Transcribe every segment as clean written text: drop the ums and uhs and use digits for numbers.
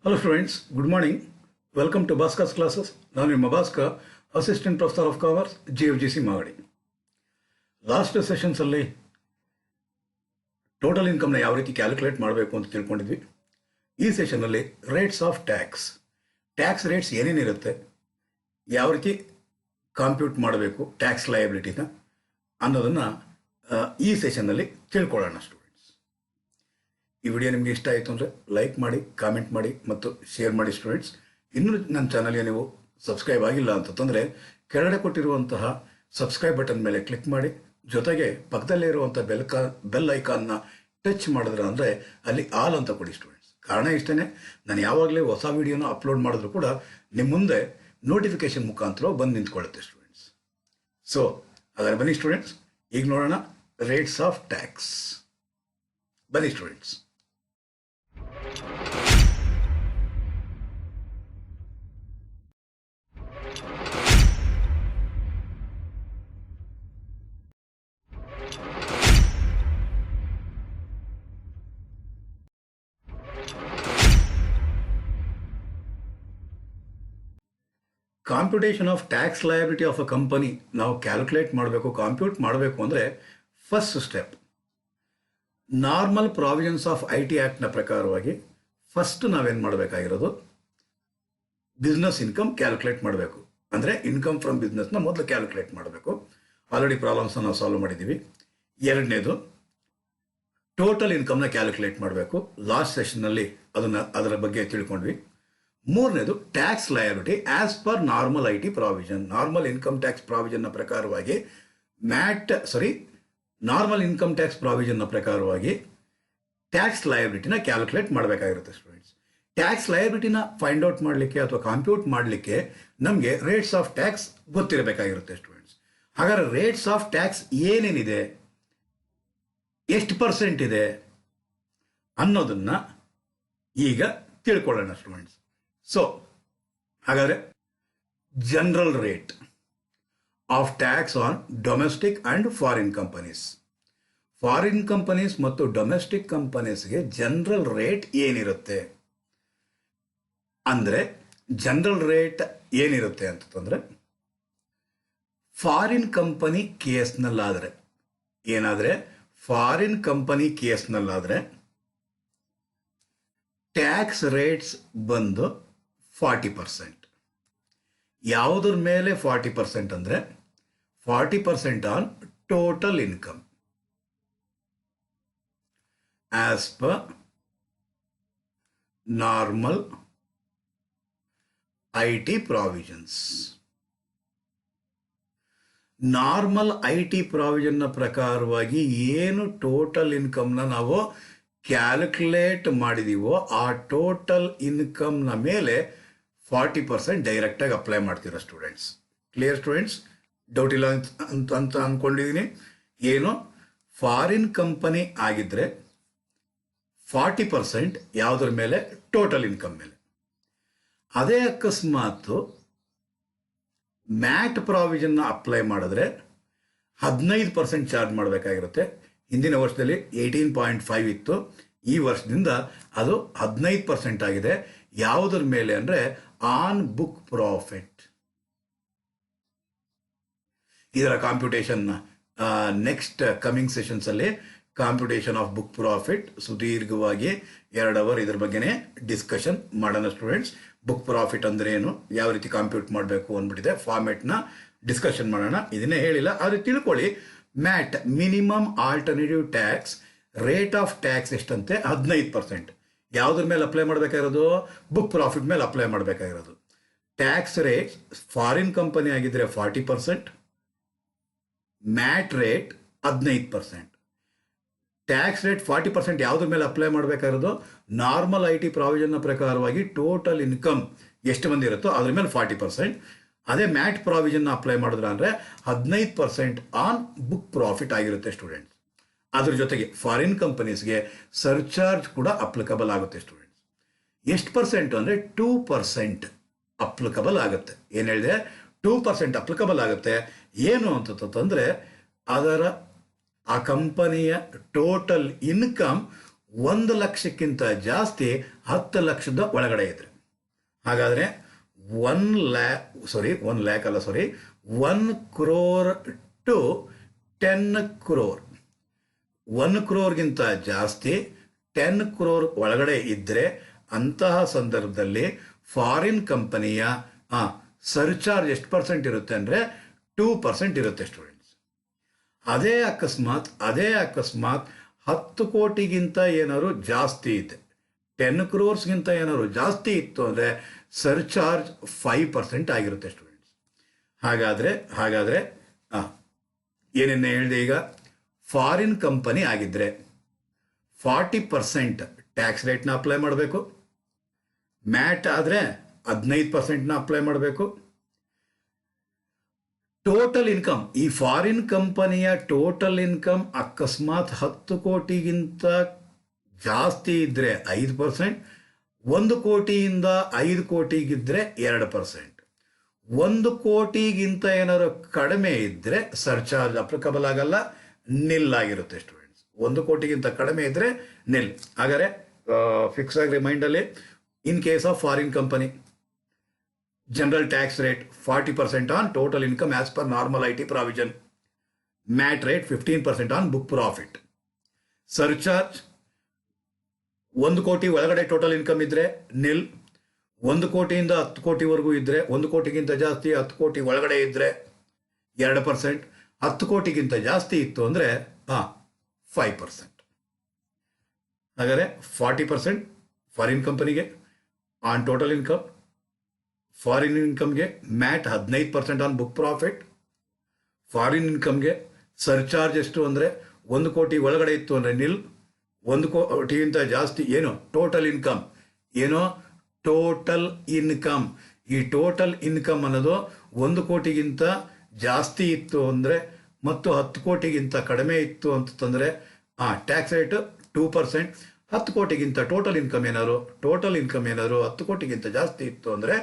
Hello students, good morning. Welcome to Bhaskar classes. ನಾನು ನಿಮ್ಮ Bhaskar, assistant professor of commerce, GFGC Magadi. Last ಸೆಷನ್ಸಲ್ಲಿ total ಇನ್ಕಮ್ನ ಯಾವ ರೀತಿ ಕ್ಯಾಲ್ಕುಲೇಟ್ ಮಾಡಬೇಕು ಅಂತ ತಿಳ್ಕೊಂಡಿದ್ವಿ. ಈ ಸೆಷನ್ನಲ್ಲಿ ರೇಟ್ಸ್ ಆಫ್ ಟ್ಯಾಕ್ಸ್ ರೇಟ್ಸ್ ಏನೇನಿರುತ್ತೆ, ಯಾವ ರೀತಿ ಕಾಂಪ್ಯೂಟ್ ಮಾಡಬೇಕು ಟ್ಯಾಕ್ಸ್ ಲಯಬಿಲಿಟಿನ ಅನ್ನೋದನ್ನು ಈ ಸೆಷನ್ನಲ್ಲಿ ತಿಳ್ಕೊಳ್ಳೋಣ ಸ್ಟೂಡೆಂಟ್ಸ್. ಈ ವಿಡಿಯೋ ನಿಮಗೆ ಇಷ್ಟ ಆಯಿತು ಅಂದರೆ ಲೈಕ್ ಮಾಡಿ, ಕಾಮೆಂಟ್ ಮಾಡಿ ಮತ್ತು ಶೇರ್ ಮಾಡಿ ಸ್ಟೂಡೆಂಟ್ಸ್. ಇನ್ನೂ ನನ್ನ ಚಾನಲ್ಗೆ ನೀವು ಸಬ್ಸ್ಕ್ರೈಬ್ ಆಗಿಲ್ಲ ಅಂತಂದರೆ ಕೆಳಗಡೆ ಕೊಟ್ಟಿರುವಂತಹ ಸಬ್ಸ್ಕ್ರೈಬ್ ಬಟನ್ ಮೇಲೆ ಕ್ಲಿಕ್ ಮಾಡಿ, ಜೊತೆಗೆ ಪಕ್ಕದಲ್ಲೇ ಇರುವಂಥ ಬೆಲ್ ಐಕಾನ್ನ ಟಚ್ ಮಾಡಿದ್ರೆ ಅಂದರೆ ಅಲ್ಲಿ ಆಲ್ ಅಂತ ಕೊಡಿ ಸ್ಟೂಡೆಂಟ್ಸ್. ಕಾರಣ ಇಷ್ಟೇ, ನಾನು ಯಾವಾಗಲೇ ಹೊಸ ವಿಡಿಯೋನ ಅಪ್ಲೋಡ್ ಮಾಡಿದ್ರು ಕೂಡ ನಿಮ್ಮ ಮುಂದೆ ನೋಟಿಫಿಕೇಶನ್ ಮುಖಾಂತರ ಬಂದು ನಿಂತ್ಕೊಳ್ಳುತ್ತೆ ಸ್ಟೂಡೆಂಟ್ಸ್. ಸೊ ಹಾಗಾದ್ರೆ ಬನ್ನಿ ಸ್ಟೂಡೆಂಟ್ಸ್, ಈಗ ನೋಡೋಣ ರೇಟ್ಸ್ ಆಫ್ ಟ್ಯಾಕ್ಸ್. ಬನ್ನಿ students. Computation of tax liability of a company ನಾವು ಕ್ಯಾಲ್ಕುಲೇಟ್ ಮಾಡಬೇಕು, ಕಾಂಪ್ಯೂಟ್ ಮಾಡಬೇಕು ಅಂದರೆ first step normal provisions of IT ಆ್ಯಕ್ಟ್ನ ಪ್ರಕಾರವಾಗಿ ಫಸ್ಟ್ ನಾವೇನು ಮಾಡಬೇಕಾಗಿರೋದು ಬಿಸ್ನೆಸ್ ಇನ್ಕಮ್ ಕ್ಯಾಲ್ಕುಲೇಟ್ ಮಾಡಬೇಕು. ಅಂದರೆ ಇನ್ಕಮ್ ಫ್ರಮ್ ಬಿಸ್ನೆಸ್ನ ಮೊದಲು ಕ್ಯಾಲ್ಕುಲೇಟ್ ಮಾಡಬೇಕು. ಆಲ್ರೆಡಿ ಪ್ರಾಬ್ಲಮ್ಸ್ನ ನಾವು ಸಾಲ್ವ್ ಮಾಡಿದ್ದೀವಿ. ಎರಡನೇದು ಟೋಟಲ್ ಇನ್ಕಮ್ನ ಕ್ಯಾಲ್ಕುಲೇಟ್ ಮಾಡಬೇಕು. ಲಾಸ್ಟ್ ಸೆಷನ್ನಲ್ಲಿ ಅದರ ಬಗ್ಗೆ ತಿಳ್ಕೊಂಡ್ವಿ. ಮೂರನೇದು tax liability as per normal IT provision, normal income tax ಪ್ರಾವಿಷನ್ನ ಪ್ರಕಾರವಾಗಿ ನಾರ್ಮಲ್ ಇನ್ಕಮ್ ಟ್ಯಾಕ್ಸ್ ಪ್ರಾವಿಷನ್ನ ಪ್ರಕಾರವಾಗಿ ಟ್ಯಾಕ್ಸ್ ಲಯಬಿಲಿಟಿನ ಕ್ಯಾಲ್ಕುಲೇಟ್ ಮಾಡಬೇಕಾಗಿರುತ್ತೆ ಸ್ಟೂಡೆಂಟ್ಸ್. ಟ್ಯಾಕ್ಸ್ ಲಯಬಿಲಿಟಿನ ಫೈಂಡ್ ಔಟ್ ಮಾಡಲಿಕ್ಕೆ ಅಥವಾ ಕಾಂಪ್ಯೂಟ್ ಮಾಡಲಿಕ್ಕೆ ನಮಗೆ ರೇಟ್ಸ್ ಆಫ್ ಟ್ಯಾಕ್ಸ್ ಗೊತ್ತಿರಬೇಕಾಗಿರುತ್ತೆ ಸ್ಟೂಡೆಂಟ್ಸ್. ಹಾಗಾದ್ರೆ ರೇಟ್ಸ್ ಆಫ್ ಟ್ಯಾಕ್ಸ್ ಏನೇನಿದೆ, ಎಷ್ಟು ಪರ್ಸೆಂಟ್ ಇದೆ ಅನ್ನೋದನ್ನ ಈಗ ತಿಳ್ಕೊಳ್ಳೋಣ ಸ್ಟೂಡೆಂಟ್ಸ್. ಸೊ ಹಾಗಾದರೆ general rate of tax on domestic and foreign companies. Foreign companies ಮತ್ತು ಡೊಮೆಸ್ಟಿಕ್ ಕಂಪನೀಸ್ಗೆ ಜನರಲ್ ರೇಟ್ ಏನಿರುತ್ತೆ ಅಂದರೆ, ಜನರಲ್ ರೇಟ್ ಏನಿರುತ್ತೆ ಅಂತಂದರೆ, ಫಾರಿನ್ ಕಂಪನಿ ಕೇಸ್ನಲ್ಲಾದರೆ ಫಾರಿನ್ ಕಂಪನಿ ಕೇಸ್ನಲ್ಲಾದರೆ ಟ್ಯಾಕ್ಸ್ ರೇಟ್ಸ್ ಬಂದು 40%. ಯಾವುದ್ರ ಮೇಲೆ 40% ಅಂದರೆ 40% on total income as per normal IT provisions. Normal IT ಪ್ರಾವಿಷನ್ನ ಪ್ರಕಾರವಾಗಿ ಏನು ಟೋಟಲ್ ಇನ್ಕಮ್ನ ನಾವು ಕ್ಯಾಲ್ಕುಲೇಟ್ ಮಾಡಿದೀವೋ ಆ ಟೋಟಲ್ ಇನ್ಕಮ್ನ ಮೇಲೆ 40% ಡೈರೆಕ್ಟಾಗಿ ಅಪ್ಲೈ ಮಾಡ್ತೀರಾ ಸ್ಟೂಡೆಂಟ್ಸ್. Clear students? ಡೌಟ್ ಇಲ್ಲ ಅಂತ ಅಂದ್ಕೊಂಡಿದ್ದೀನಿ. ಏನು, ಫಾರಿನ್ ಕಂಪನಿ ಆಗಿದ್ದರೆ 40% ಯಾವುದ್ರ ಮೇಲೆ? ಟೋಟಲ್ ಇನ್ಕಮ್ ಮೇಲೆ. ಅದೇ ಅಕಸ್ಮಾತು ಮ್ಯಾಟ್ ಪ್ರಾವಿಷನ್ನ ಅಪ್ಲೈ ಮಾಡಿದ್ರೆ 15% ಚಾರ್ಜ್ ಮಾಡಬೇಕಾಗಿರುತ್ತೆ. ಹಿಂದಿನ ವರ್ಷದಲ್ಲಿ 18.5 ಇತ್ತು, ಈ ವರ್ಷದಿಂದ ಅದು 15% ಆಗಿದೆ. ಯಾವುದ್ರ ಮೇಲೆ ಅಂದರೆ ಆನ್ ಬುಕ್ ಪ್ರಾಫಿಟ್. ಇದರ ಕಾಂಪ್ಯೂಟೇಷನ್ ನೆಕ್ಸ್ಟ್ ಕಮಿಂಗ್ ಸೆಷನ್ಸಲ್ಲಿ ಕಾಂಪ್ಯೂಟೇಷನ್ ಆಫ್ ಬುಕ್ ಪ್ರಾಫಿಟ್ ಸುದೀರ್ಘವಾಗಿ 2 ಅವರ್ ಇದ್ರ ಬಗ್ಗೆನೇ ಡಿಸ್ಕಷನ್ ಮಾಡೋಣ ಸ್ಟೂಡೆಂಟ್ಸ್. ಬುಕ್ ಪ್ರಾಫಿಟ್ ಅಂದ್ರೆ ಏನು, ಯಾವ ರೀತಿ ಕಾಂಪ್ಯೂಟ್ ಮಾಡಬೇಕು ಅಂದ್ಬಿಟ್ಟಿದೆ, ಫಾರ್ಮೆಟ್ನ ಡಿಸ್ಕಷನ್ ಮಾಡೋಣ. ಇದನ್ನೇ ಹೇಳಿಲ್ಲ, ಆದರೆ ತಿಳ್ಕೊಳ್ಳಿ. MAT minimum alternative tax rate of tax ಎಷ್ಟಂತೆ? 15%. ಯಾವುದ್ರ ಮೇಲೆ ಅಪ್ಲೈ ಮಾಡಬೇಕಾಗಿರೋದು? ಬುಕ್ ಪ್ರಾಫಿಟ್ ಮೇಲೆ ಅಪ್ಲೈ ಮಾಡಬೇಕಾಗಿರೋದು. ಟ್ಯಾಕ್ಸ್ ರೇಟ್ ಫಾರಿನ್ ಕಂಪನಿ ಆಗಿದ್ರೆ 40%, ಮ್ಯಾಟ್ ರೇಟ್ 15%. ಟ್ಯಾಕ್ಸ್ ರೇಟ್ 40% ಯಾವುದ್ರ ಮೇಲೆ ಅಪ್ಲೈ ಮಾಡಬೇಕಾಗಿರೋದು? ನಾರ್ಮಲ್ IT ಪ್ರಾವಿಷನ್ನ ಪ್ರಕಾರವಾಗಿ ಟೋಟಲ್ ಇನ್ಕಮ್ ಎಷ್ಟು ಬಂದಿರುತ್ತೋ ಅದ್ರ ಮೇಲೆ 40%. ಅದೇ ಮ್ಯಾಟ್ ಪ್ರಾವಿಷನ್ನ ಅಪ್ಲೈ ಮಾಡಿದ್ರೆ ಅಂದರೆ 15% ಆನ್ ಬುಕ್ ಪ್ರಾಫಿಟ್ ಆಗಿರುತ್ತೆ ಸ್ಟೂಡೆಂಟ್ಸ್. ಅದ್ರ ಜೊತೆಗೆ ಫಾರಿನ್ ಕಂಪನೀಸ್ಗೆ ಸರ್ಚಾರ್ಜ್ ಕೂಡ ಅಪ್ಲಿಕಬಲ್ ಆಗುತ್ತೆ ಸ್ಟೂಡೆಂಟ್ಸ್. ಎಷ್ಟು ಪರ್ಸೆಂಟ್ ಅಂದರೆ 2% ಅಪ್ಲಿಕಬಲ್ ಆಗುತ್ತೆ. ಏನು ಹೇಳಿದೆ? 2% ಅಪ್ಲಿಕಬಲ್ ಆಗುತ್ತೆ. ಏನು ಅಂತಂದರೆ ಅದರ ಆ ಕಂಪನಿಯ ಟೋಟಲ್ ಇನ್ಕಮ್ 1 ಲಕ್ಷಕ್ಕಿಂತ ಜಾಸ್ತಿ 10 ಲಕ್ಷದ ಒಳಗಡೆ ಇದ್ರೆ. ಹಾಗಾದರೆ 1 crore ಟು 10 crore, 1 crore ಜಾಸ್ತಿ 10 crore ಒಳಗಡೆ ಇದ್ದರೆ ಅಂತಹ ಸಂದರ್ಭದಲ್ಲಿ ಫಾರಿನ್ ಕಂಪನಿಯ ಸರ್ಚಾರ್ಜ್ ಎಷ್ಟು ಪರ್ಸೆಂಟ್ ಇರುತ್ತೆ ಅಂದರೆ 2% ಇರುತ್ತೆ ಸ್ಟೂಡೆಂಟ್ಸ್. ಅದೇ ಅಕಸ್ಮಾತ್ 10 ಕೋಟಿಗಿಂತ ಏನಾದ್ರು ಜಾಸ್ತಿ ಇದೆ, 10 crores ಏನಾದ್ರು ಜಾಸ್ತಿ ಇತ್ತು ಅಂದರೆ ಸರ್ಚಾರ್ಜ್ 5% ಆಗಿರುತ್ತೆ ಸ್ಟೂಡೆಂಟ್ಸ್. ಹಾಗಾದರೆ ಏನೇನು ಹೇಳಿದೆ ಈಗ, ಫಾರಿನ್ ಕಂಪನಿ ಆಗಿದ್ದರೆ 40% ಟ್ಯಾಕ್ಸ್ ರೇಟ್ನ ಅಪ್ಲೈ ಮಾಡಬೇಕು, ಮ್ಯಾಟ್ ಆದರೆ 15%ನ ಅಪ್ಲೈ ಮಾಡಬೇಕು. ಟೋಟಲ್ ಇನ್ಕಮ್, ಈ ಫಾರಿನ್ ಕಂಪನಿಯ ಟೋಟಲ್ ಇನ್ಕಮ್ ಅಕಸ್ಮಾತ್ 10 ಕೋಟಿಗಿಂತ ಜಾಸ್ತಿ ಇದ್ದರೆ 5%, 1 ಕೋಟಿಯಿಂದ 5 ಕೋಟಿಗಿದ್ದರೆ 2%, 1 ಕೋಟಿಗಿಂತ ಏನಾದ್ರು ಕಡಿಮೆ ಇದ್ದರೆ ಸರ್ಚಾರ್ಜ್ ಅಪ್ಲಿಕಬಲ್ ಆಗಲ್ಲ, ನಿಲ್ ಆಗಿರುತ್ತೆ ಸ್ಟೂಡೆಂಟ್ಸ್. 1 ಕೋಟಿಗಿಂತ ಕಡಿಮೆ ಇದ್ದರೆ ನಿಲ್. ಹಾಗಾದರೆ ಫಿಕ್ಸ್ ಆಗಿ ರಿಮೈಂಡಲ್ಲಿ, in case of foreign company general tax rate 40% on total income as per normal IT provision, MAT rate 15% on book profit. Surcharge 1 ಕೋಟಿ ಒಳಗಡೆ ಟೋಟಲ್ ಇನ್ಕಮ್ ಇದ್ದರೆ ನಿಲ್, 1 ಕೋಟಿಯಿಂದ 10 ಕೋಟಿವರೆಗೂ ಇದ್ದರೆ, 1 ಕೋಟಿಗಿಂತ ಜಾಸ್ತಿ 10 ಕೋಟಿ ಒಳಗಡೆ ಇದ್ದರೆ 2%, 10 ಕೋಟಿಗಿಂತ ಜಾಸ್ತಿ ಇತ್ತು ಅಂದರೆ 5%. ಹಾಗಾದರೆ 40% ಫಾರಿನ್ ಕಂಪನಿಗೆ ಆನ್ ಟೋಟಲ್ ಇನ್ಕಮ್, ಫಾರಿನ್ ಇನ್ಕಮ್ಗೆ MAT 15% on book profit. Foreign ಇನ್ಕಮ್ಗೆ ಸರ್ಚಾರ್ಜ್ ಎಷ್ಟು ಅಂದರೆ 1 ಕೋಟಿ ಒಳಗಡೆ ಇತ್ತು ಅಂದರೆ ನಿಲ್, 1 ಕೋಟಿಗಿಂತ ಜಾಸ್ತಿ ಟೋಟಲ್ ಇನ್ಕಮ್ ಟೋಟಲ್ ಇನ್ಕಮ್. ಈ ಟೋಟಲ್ ಇನ್ಕಮ್ ಅನ್ನೋದು 1 ಕೋಟಿಗಿಂತ ಜಾಸ್ತಿ ಇತ್ತು ಅಂದರೆ ಮತ್ತು 10 ಕೋಟಿಗಿಂತ ಕಡಿಮೆ ಇತ್ತು ಅಂತಂದರೆ ಟ್ಯಾಕ್ಸ್ ರೇಟ್ 2%. 10 ಕೋಟಿಗಿಂತ ಟೋಟಲ್ ಇನ್ಕಮ್ ಏನಾದ್ರು 10 ಕೋಟಿಗಿಂತ ಜಾಸ್ತಿ ಇತ್ತು ಅಂದರೆ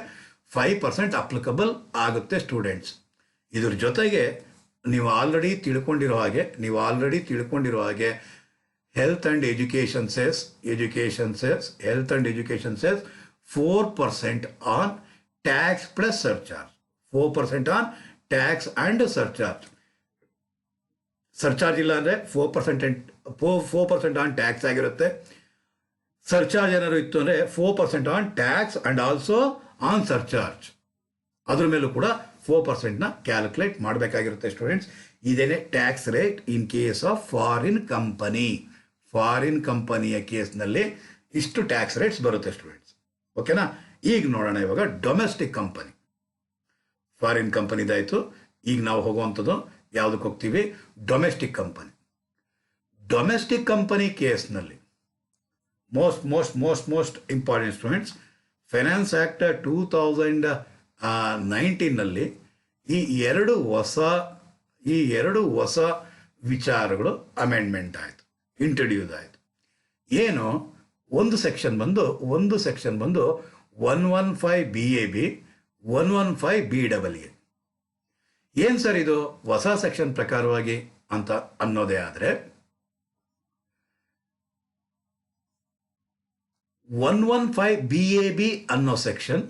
5% ಅಪ್ಲಿಕಬಲ್ ಆಗುತ್ತೆ ಸ್ಟೂಡೆಂಟ್ಸ್. ಇದ್ರ ಜೊತೆಗೆ ನೀವು ಆಲ್ರೆಡಿ ತಿಳ್ಕೊಂಡಿರೋ ಹಾಗೆ health and education cess 4% on tax plus surcharge, 4% on tax and surcharge. Surcharge ಇಲ್ಲ ಅಂದರೆ 4% ಆನ್ ಟ್ಯಾಕ್ಸ್ ಆಗಿರುತ್ತೆ. ಸರ್ಚಾರ್ಜ್ ಏನಾದ್ರು ಇತ್ತು ಅಂದರೆ 4% on tax and also on surcharge. ಅದ್ರ ಮೇಲೂ ಕೂಡ 4%ನ ಕ್ಯಾಲ್ಕುಲೇಟ್ ಮಾಡಬೇಕಾಗಿರುತ್ತೆ ಸ್ಟೂಡೆಂಟ್ಸ್. ಇದೇನೆ tax rate in case of foreign ಕಂಪನಿಯ ಕೇಸ್ನಲ್ಲಿ ಇಷ್ಟು ಟ್ಯಾಕ್ಸ್ ರೇಟ್ಸ್ ಬರುತ್ತೆ ಸ್ಟೂಡೆಂಟ್ಸ್. ಓಕೆನಾ? ಈಗ ನೋಡೋಣ ಇವಾಗ ಡೊಮೆಸ್ಟಿಕ್ ಕಂಪನಿ. ಫಾರಿನ್ ಕಂಪನಿದಾಯಿತು. ಈಗ ನಾವು ಹೋಗುವಂಥದ್ದು ಯಾವುದಕ್ಕೆ ಹೋಗ್ತೀವಿ? ಡೊಮೆಸ್ಟಿಕ್ ಕಂಪನಿ ಕೇಸ್ನಲ್ಲಿ most important students, finance act 2019ನಲ್ಲಿ ಈ ಎರಡು ಹೊಸ ವಿಚಾರಗಳು ಅಮೆಂಡ್ಮೆಂಟ್ ಆಯಿತು, ಇಂಟ್ರಡ್ಯೂಸ್ ಆಯಿತು. ಏನು? ಒಂದು ಸೆಕ್ಷನ್ ಬಂದು 115 BAB, 115 BAA. ಏನು ಸರ್ ಇದು ಹೊಸ ಸೆಕ್ಷನ್ ಪ್ರಕಾರವಾಗಿ ಅಂತ ಅನ್ನೋದೇ ಆದರೆ, 115 BAB ಅನ್ನೋ ಸೆಕ್ಷನ್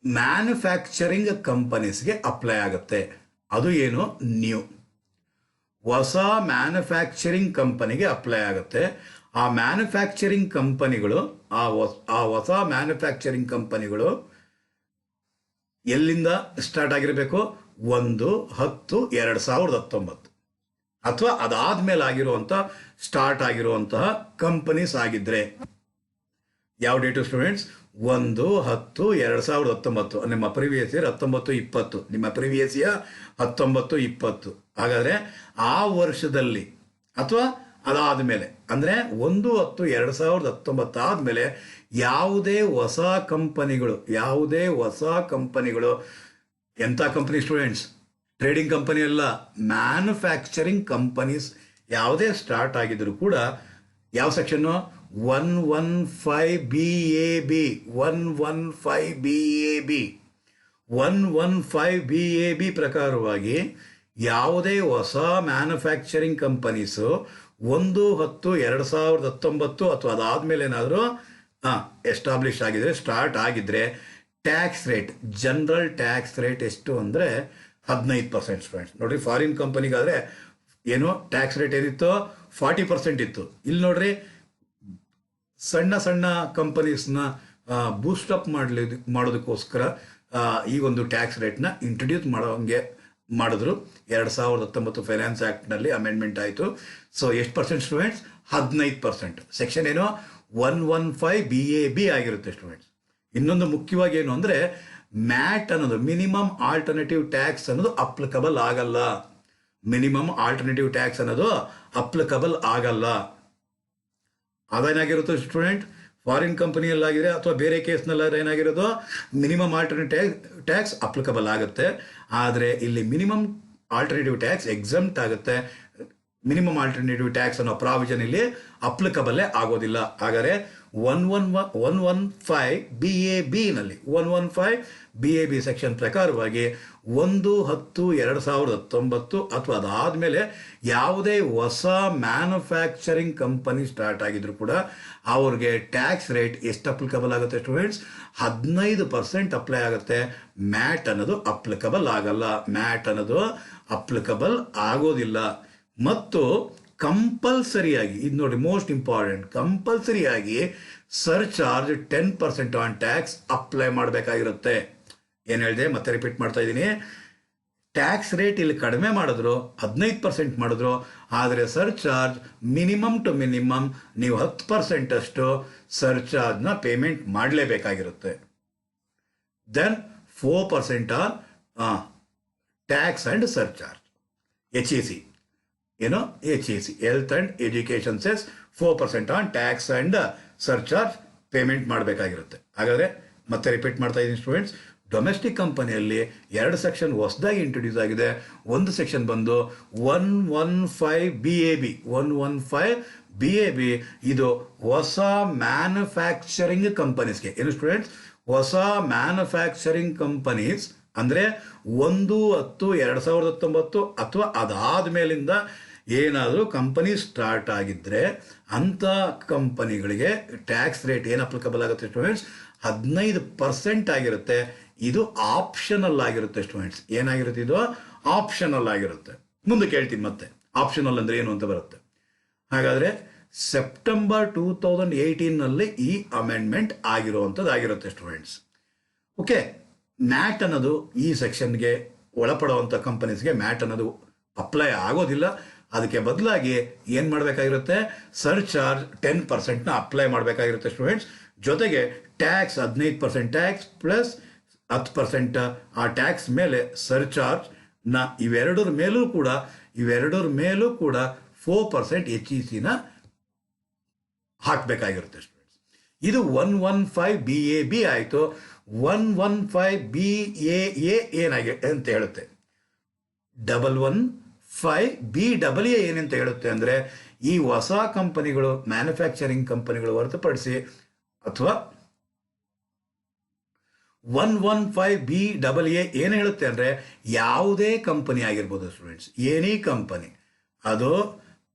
ಮ್ಯಾನುಫ್ಯಾಕ್ಚರಿಂಗ್ ಕಂಪನೀಸ್ಗೆ ಅಪ್ಲೈ ಆಗುತ್ತೆ. ಅದು ಏನು? ನ್ಯೂ ಹೊಸ ಮ್ಯಾನುಫ್ಯಾಕ್ಚರಿಂಗ್ ಕಂಪನಿಗೆ ಅಪ್ಲೈ ಆಗುತ್ತೆ. ಆ ಮ್ಯಾನುಫ್ಯಾಕ್ಚರಿಂಗ್ ಕಂಪನಿಗಳು ಹೊಸ ಮ್ಯಾನುಫ್ಯಾಕ್ಚರಿಂಗ್ ಕಂಪನಿಗಳು ಎಲ್ಲಿಂದ ಸ್ಟಾರ್ಟ್ ಆಗಿರಬೇಕು? 1/10/2019 ಅಥವಾ ಅದಾದ್ಮೇಲೆ ಸ್ಟಾರ್ಟ್ ಆಗಿರುವಂತಹ ಕಂಪನೀಸ್ ಆಗಿದ್ರೆ. ಯಾವ ಡೇಟು ಸ್ಟೂಡೆಂಟ್ಸ್? 1/10/2019. ನಿಮ್ಮ ಪ್ರಿವಿಯಸ್ ಇಯರ್ 19-20, ನಿಮ್ಮ ಪ್ರಿವಿಯಸ್ ಇಯರ್ 19-20. ಹಾಗಾದರೆ ಆ ವರ್ಷದಲ್ಲಿ ಅಥವಾ ಅದಾದಮೇಲೆ ಅಂದರೆ 1/10/2019 ಆದಮೇಲೆ ಯಾವುದೇ ಹೊಸ ಕಂಪನಿಗಳು ಎಂಥ ಕಂಪನಿ ಸ್ಟೂಡೆಂಟ್ಸ್? ಟ್ರೇಡಿಂಗ್ ಕಂಪನಿ ಅಲ್ಲ, ಮ್ಯಾನುಫ್ಯಾಕ್ಚರಿಂಗ್ ಕಂಪನೀಸ್ ಯಾವುದೇ ಸ್ಟಾರ್ಟ್ ಆಗಿದ್ರು ಕೂಡ ಯಾವ ಸೆಕ್ಷನ್ನು? 115 BAB. 115 BAB ಪ್ರಕಾರವಾಗಿ ಯಾವುದೇ ಹೊಸ ಮ್ಯಾನುಫ್ಯಾಕ್ಚರಿಂಗ್ ಕಂಪನೀಸು 1/10/2019 ಅಥವಾ ಅದಾದ್ಮೇಲೆ ಏನಾದರೂ ಎಸ್ಟಾಬ್ಲಿಷ್ ಆಗಿದ್ರೆ, ಸ್ಟಾರ್ಟ್ ಆಗಿದ್ರೆ, tax rate, general tax rate ಎಷ್ಟು ಅಂದರೆ 15% ಸ್ಟೂಡೆಂಟ್ಸ್. ನೋಡ್ರಿ, ಫಾರಿನ್ ಕಂಪನಿಗಾದರೆ ಏನೋ ಟ್ಯಾಕ್ಸ್ ರೇಟ್ ಏನಿತ್ತು 40% ಇತ್ತು. ಇಲ್ಲಿ ನೋಡ್ರಿ, ಸಣ್ಣ ಸಣ್ಣ ಕಂಪನೀಸ್ನ ಬೂಸ್ಟಪ್ ಮಾಡೋದಕ್ಕೋಸ್ಕರ ಈ ಒಂದು ಟ್ಯಾಕ್ಸ್ ರೇಟ್ನ ಇಂಟ್ರೊಡ್ಯೂಸ್ ಮಾಡೋಂಗೆ ಮಾಡಿದ್ರು. 2019 ಫೈನಾನ್ಸ್ ಆ್ಯಕ್ಟ್ನಲ್ಲಿ ಅಮೆಂಡ್ಮೆಂಟ್ ಆಯಿತು. ಸೊ ಎಷ್ಟು ಪರ್ಸೆಂಟ್ ಸ್ಟೂಡೆಂಟ್ಸ್? 15%. ಸೆಕ್ಷನ್ ಏನೋ 115 BAB ಆಗಿರುತ್ತೆ ಸ್ಟೂಡೆಂಟ್ಸ್. ಇನ್ನೊಂದು ಮುಖ್ಯವಾಗಿ ಏನು ಅಂದರೆ, ಮ್ಯಾಟ್ ಅನ್ನೋದು, ಮಿನಿಮಮ್ ಆಲ್ಟರ್ನೇಟಿವ್ ಟ್ಯಾಕ್ಸ್ ಅನ್ನೋದು ಅಪ್ಲಿಕಬಲ್ ಆಗಲ್ಲ. ಮಿನಿಮಮ್ ಆಲ್ಟರ್ನೇಟಿವ್ ಟ್ಯಾಕ್ಸ್ ಅನ್ನೋದು ಅಪ್ಲಿಕಬಲ್ ಆಗಲ್ಲ. ಅದೇನಾಗಿರುತ್ತೆ ಸ್ಟೂಡೆಂಟ್, ಫಾರಿನ್ ಕಂಪನಿಯಲ್ಲಾಗಿದೆ ಅಥವಾ ಬೇರೆ ಕೇಸ್ನಲ್ಲಾದ್ರೆ ಏನಾಗಿರೋದು, ಮಿನಿಮಮ್ ಆಲ್ಟರ್ನೇಟಿವ್ ಟ್ಯಾಕ್ಸ್ ಅಪ್ಲಿಕಬಲ್ ಆಗುತ್ತೆ. ಆದರೆ ಇಲ್ಲಿ ಮಿನಿಮಮ್ ಆಲ್ಟರ್ನೇಟಿವ್ ಟ್ಯಾಕ್ಸ್ ಎಕ್ಸಮ್ಟ್ ಆಗುತ್ತೆ. ಮಿನಿಮಮ್ ಆಲ್ಟರ್ನೇಟಿವ್ ಟ್ಯಾಕ್ಸ್ ಅನ್ನೋ ಪ್ರಾವಿಷನ್ ಇಲ್ಲಿ ಅಪ್ಲಿಕಬಲ್ಲೇ ಆಗೋದಿಲ್ಲ. ಹಾಗಾದರೆ 115 BAB ನಲ್ಲಿ 115 BAB ಸೆಕ್ಷನ್ ಪ್ರಕಾರವಾಗಿ 1/10/2019 ಅಥವಾ ಅದಾದಮೇಲೆ ಯಾವುದೇ ಹೊಸ ಮ್ಯಾನುಫ್ಯಾಕ್ಚರಿಂಗ್ ಕಂಪನಿ ಸ್ಟಾರ್ಟ್ ಆಗಿದ್ರು ಕೂಡ ಅವ್ರಿಗೆ ಟ್ಯಾಕ್ಸ್ ರೇಟ್ ಎಷ್ಟು ಅಪ್ಲಿಕಬಲ್ ಆಗುತ್ತೆ ಸ್ಟೂಡೆಂಟ್ಸ್? 15% ಅಪ್ಲೈ ಆಗುತ್ತೆ. ಮ್ಯಾಟ್ ಅನ್ನೋದು ಅಪ್ಲಿಕಬಲ್ ಆಗಲ್ಲ. ಮ್ಯಾಟ್ ಅನ್ನೋದು ಅಪ್ಲಿಕಬಲ್ ಆಗೋದಿಲ್ಲ. ಮತ್ತು ಕಂಪಲ್ಸರಿಯಾಗಿ, ಇದು ನೋಡಿ ಮೋಸ್ಟ್ ಇಂಪಾರ್ಟೆಂಟ್, ಕಂಪಲ್ಸರಿಯಾಗಿ ಸರ್ಚಾರ್ಜ್ 10% ಆನ್ ಟ್ಯಾಕ್ಸ್ ಅಪ್ಲೈ ಮಾಡಬೇಕಾಗಿರುತ್ತೆ. ಏನು ಹೇಳಿದೆ, ಮತ್ತೆ ರಿಪೀಟ್ ಮಾಡ್ತಾ ಇದ್ದೀನಿ. ಟ್ಯಾಕ್ಸ್ ರೇಟ್ ಇಲ್ಲಿ ಕಡಿಮೆ ಮಾಡಿದ್ರು, 15% ಮಾಡಿದ್ರು, ಆದರೆ ಸರ್ಚಾರ್ಜ್ ಮಿನಿಮಮ್ ಟು ಮಿನಿಮಮ್ ನೀವು 10% ಅಷ್ಟು ಸರ್ಚಾರ್ಜ್ನ ಪೇಮೆಂಟ್ ಮಾಡಲೇಬೇಕಾಗಿರುತ್ತೆ. Then 4% on tax and surcharge, HEC. ಏನೋ HEC, health and education cess 4% on tax and surcharge payment ಮಾಡಬೇಕಾಗಿರುತ್ತೆ. ಹಾಗಾದರೆ ಮತ್ತೆ ರಿಪೀಟ್ ಮಾಡ್ತಾ ಇದ್ದೀನಿ ಸ್ಟೂಡೆಂಟ್ಸ್, ಡೊಮೆಸ್ಟಿಕ್ ಕಂಪನಿಯಲ್ಲಿ 2 ಸೆಕ್ಷನ್ ಹೊಸದಾಗಿ ಇಂಟ್ರೊಡ್ಯೂಸ್ ಆಗಿದೆ. ಒಂದು ಸೆಕ್ಷನ್ ಬಂದು 115 BAB. 115 BAB ಇದು ಹೊಸ ಮ್ಯಾನುಫ್ಯಾಕ್ಚರಿಂಗ್ ಕಂಪನೀಸ್ಗೆ. ಏನು ಸ್ಟೂಡೆಂಟ್ಸ್? ಹೊಸ ಮ್ಯಾನುಫ್ಯಾಕ್ಚರಿಂಗ್ ಕಂಪನೀಸ್ ಅಂದರೆ 1/10/2019 ಅಥವಾ ಅದಾದ ಮೇಲಿಂದ ಏನಾದರೂ ಕಂಪನಿ ಸ್ಟಾರ್ಟ್ ಆಗಿದ್ದರೆ ಅಂಥ ಕಂಪನಿಗಳಿಗೆ ಟ್ಯಾಕ್ಸ್ ರೇಟ್ ಏನು ಅಪ್ಲಿಕಬಲ್ ಆಗುತ್ತೆ ಸ್ಟೂಡೆಂಟ್ಸ್? 15% ಆಗಿರುತ್ತೆ. ಇದು ಆಪ್ಷನಲ್ ಆಗಿರುತ್ತೆ ಸ್ಟೂಡೆಂಟ್ಸ್. ಏನಾಗಿರುತ್ತೆ? ಇದು ಆಪ್ಷನಲ್ ಆಗಿರುತ್ತೆ. ಮುಂದೆ ಕೇಳ್ತೀನಿ ಮತ್ತೆ ಆಪ್ಷನಲ್ ಅಂದರೆ ಏನು ಅಂತ ಬರುತ್ತೆ. ಹಾಗಾದರೆ ಸೆಪ್ಟೆಂಬರ್ 2018ನಲ್ಲಿ ಈ ಅಮೆಂಡ್ಮೆಂಟ್ ಆಗಿರುವಂಥದ್ದಾಗಿರುತ್ತೆ ಸ್ಟೂಡೆಂಟ್ಸ್. ಓಕೆ, ಮ್ಯಾಟ್ ಅನ್ನೋದು ಈ ಸೆಕ್ಷನ್ಗೆ ಒಳಪಡುವಂಥ ಕಂಪನೀಸ್ಗೆ ಮ್ಯಾಟ್ ಅನ್ನೋದು ಅಪ್ಲೈ ಆಗೋದಿಲ್ಲ. ಅದಕ್ಕೆ ಬದಲಾಗಿ ಏನು ಮಾಡಬೇಕಾಗಿರುತ್ತೆ? ಸರ್ಚಾರ್ಜ್ 10%ನ ಅಪ್ಲೈ ಮಾಡಬೇಕಾಗಿರುತ್ತೆ ಸ್ಟೂಡೆಂಟ್ಸ್. ಜೊತೆಗೆ ಟ್ಯಾಕ್ಸ್ 15% ಟ್ಯಾಕ್ಸ್ ಪ್ಲಸ್ 10% ಆ ಟ್ಯಾಕ್ಸ್ ಮೇಲೆ ಸರ್ಚಾರ್ಜ್ನ ಇವೆರಡರ ಮೇಲೂ ಕೂಡ 4% HECನ ಹಾಕಬೇಕಾಗಿರುತ್ತೆ ಸ್ಟೂಡೆಂಟ್ಸ್. ಇದು 115 BAB ಆಯಿತು. 115 BAA ಏನಾಗಿ ಅಂತ ಹೇಳುತ್ತೆ? 115 BAA ಏನಂತ ಹೇಳುತ್ತೆ ಅಂದರೆ, ಈ ಹೊಸ ಕಂಪನಿಗಳು, ಮ್ಯಾನುಫ್ಯಾಕ್ಚರಿಂಗ್ ಕಂಪನಿಗಳು ಹೊರತುಪಡಿಸಿ, ಅಥವಾ 115 BAA ಏನು ಹೇಳುತ್ತೆ ಅಂದರೆ, ಯಾವುದೇ ಕಂಪನಿ ಆಗಿರ್ಬೋದು ಸ್ಟೂಡೆಂಟ್ಸ್, ಎನಿ ಕಂಪನಿ, ಅದು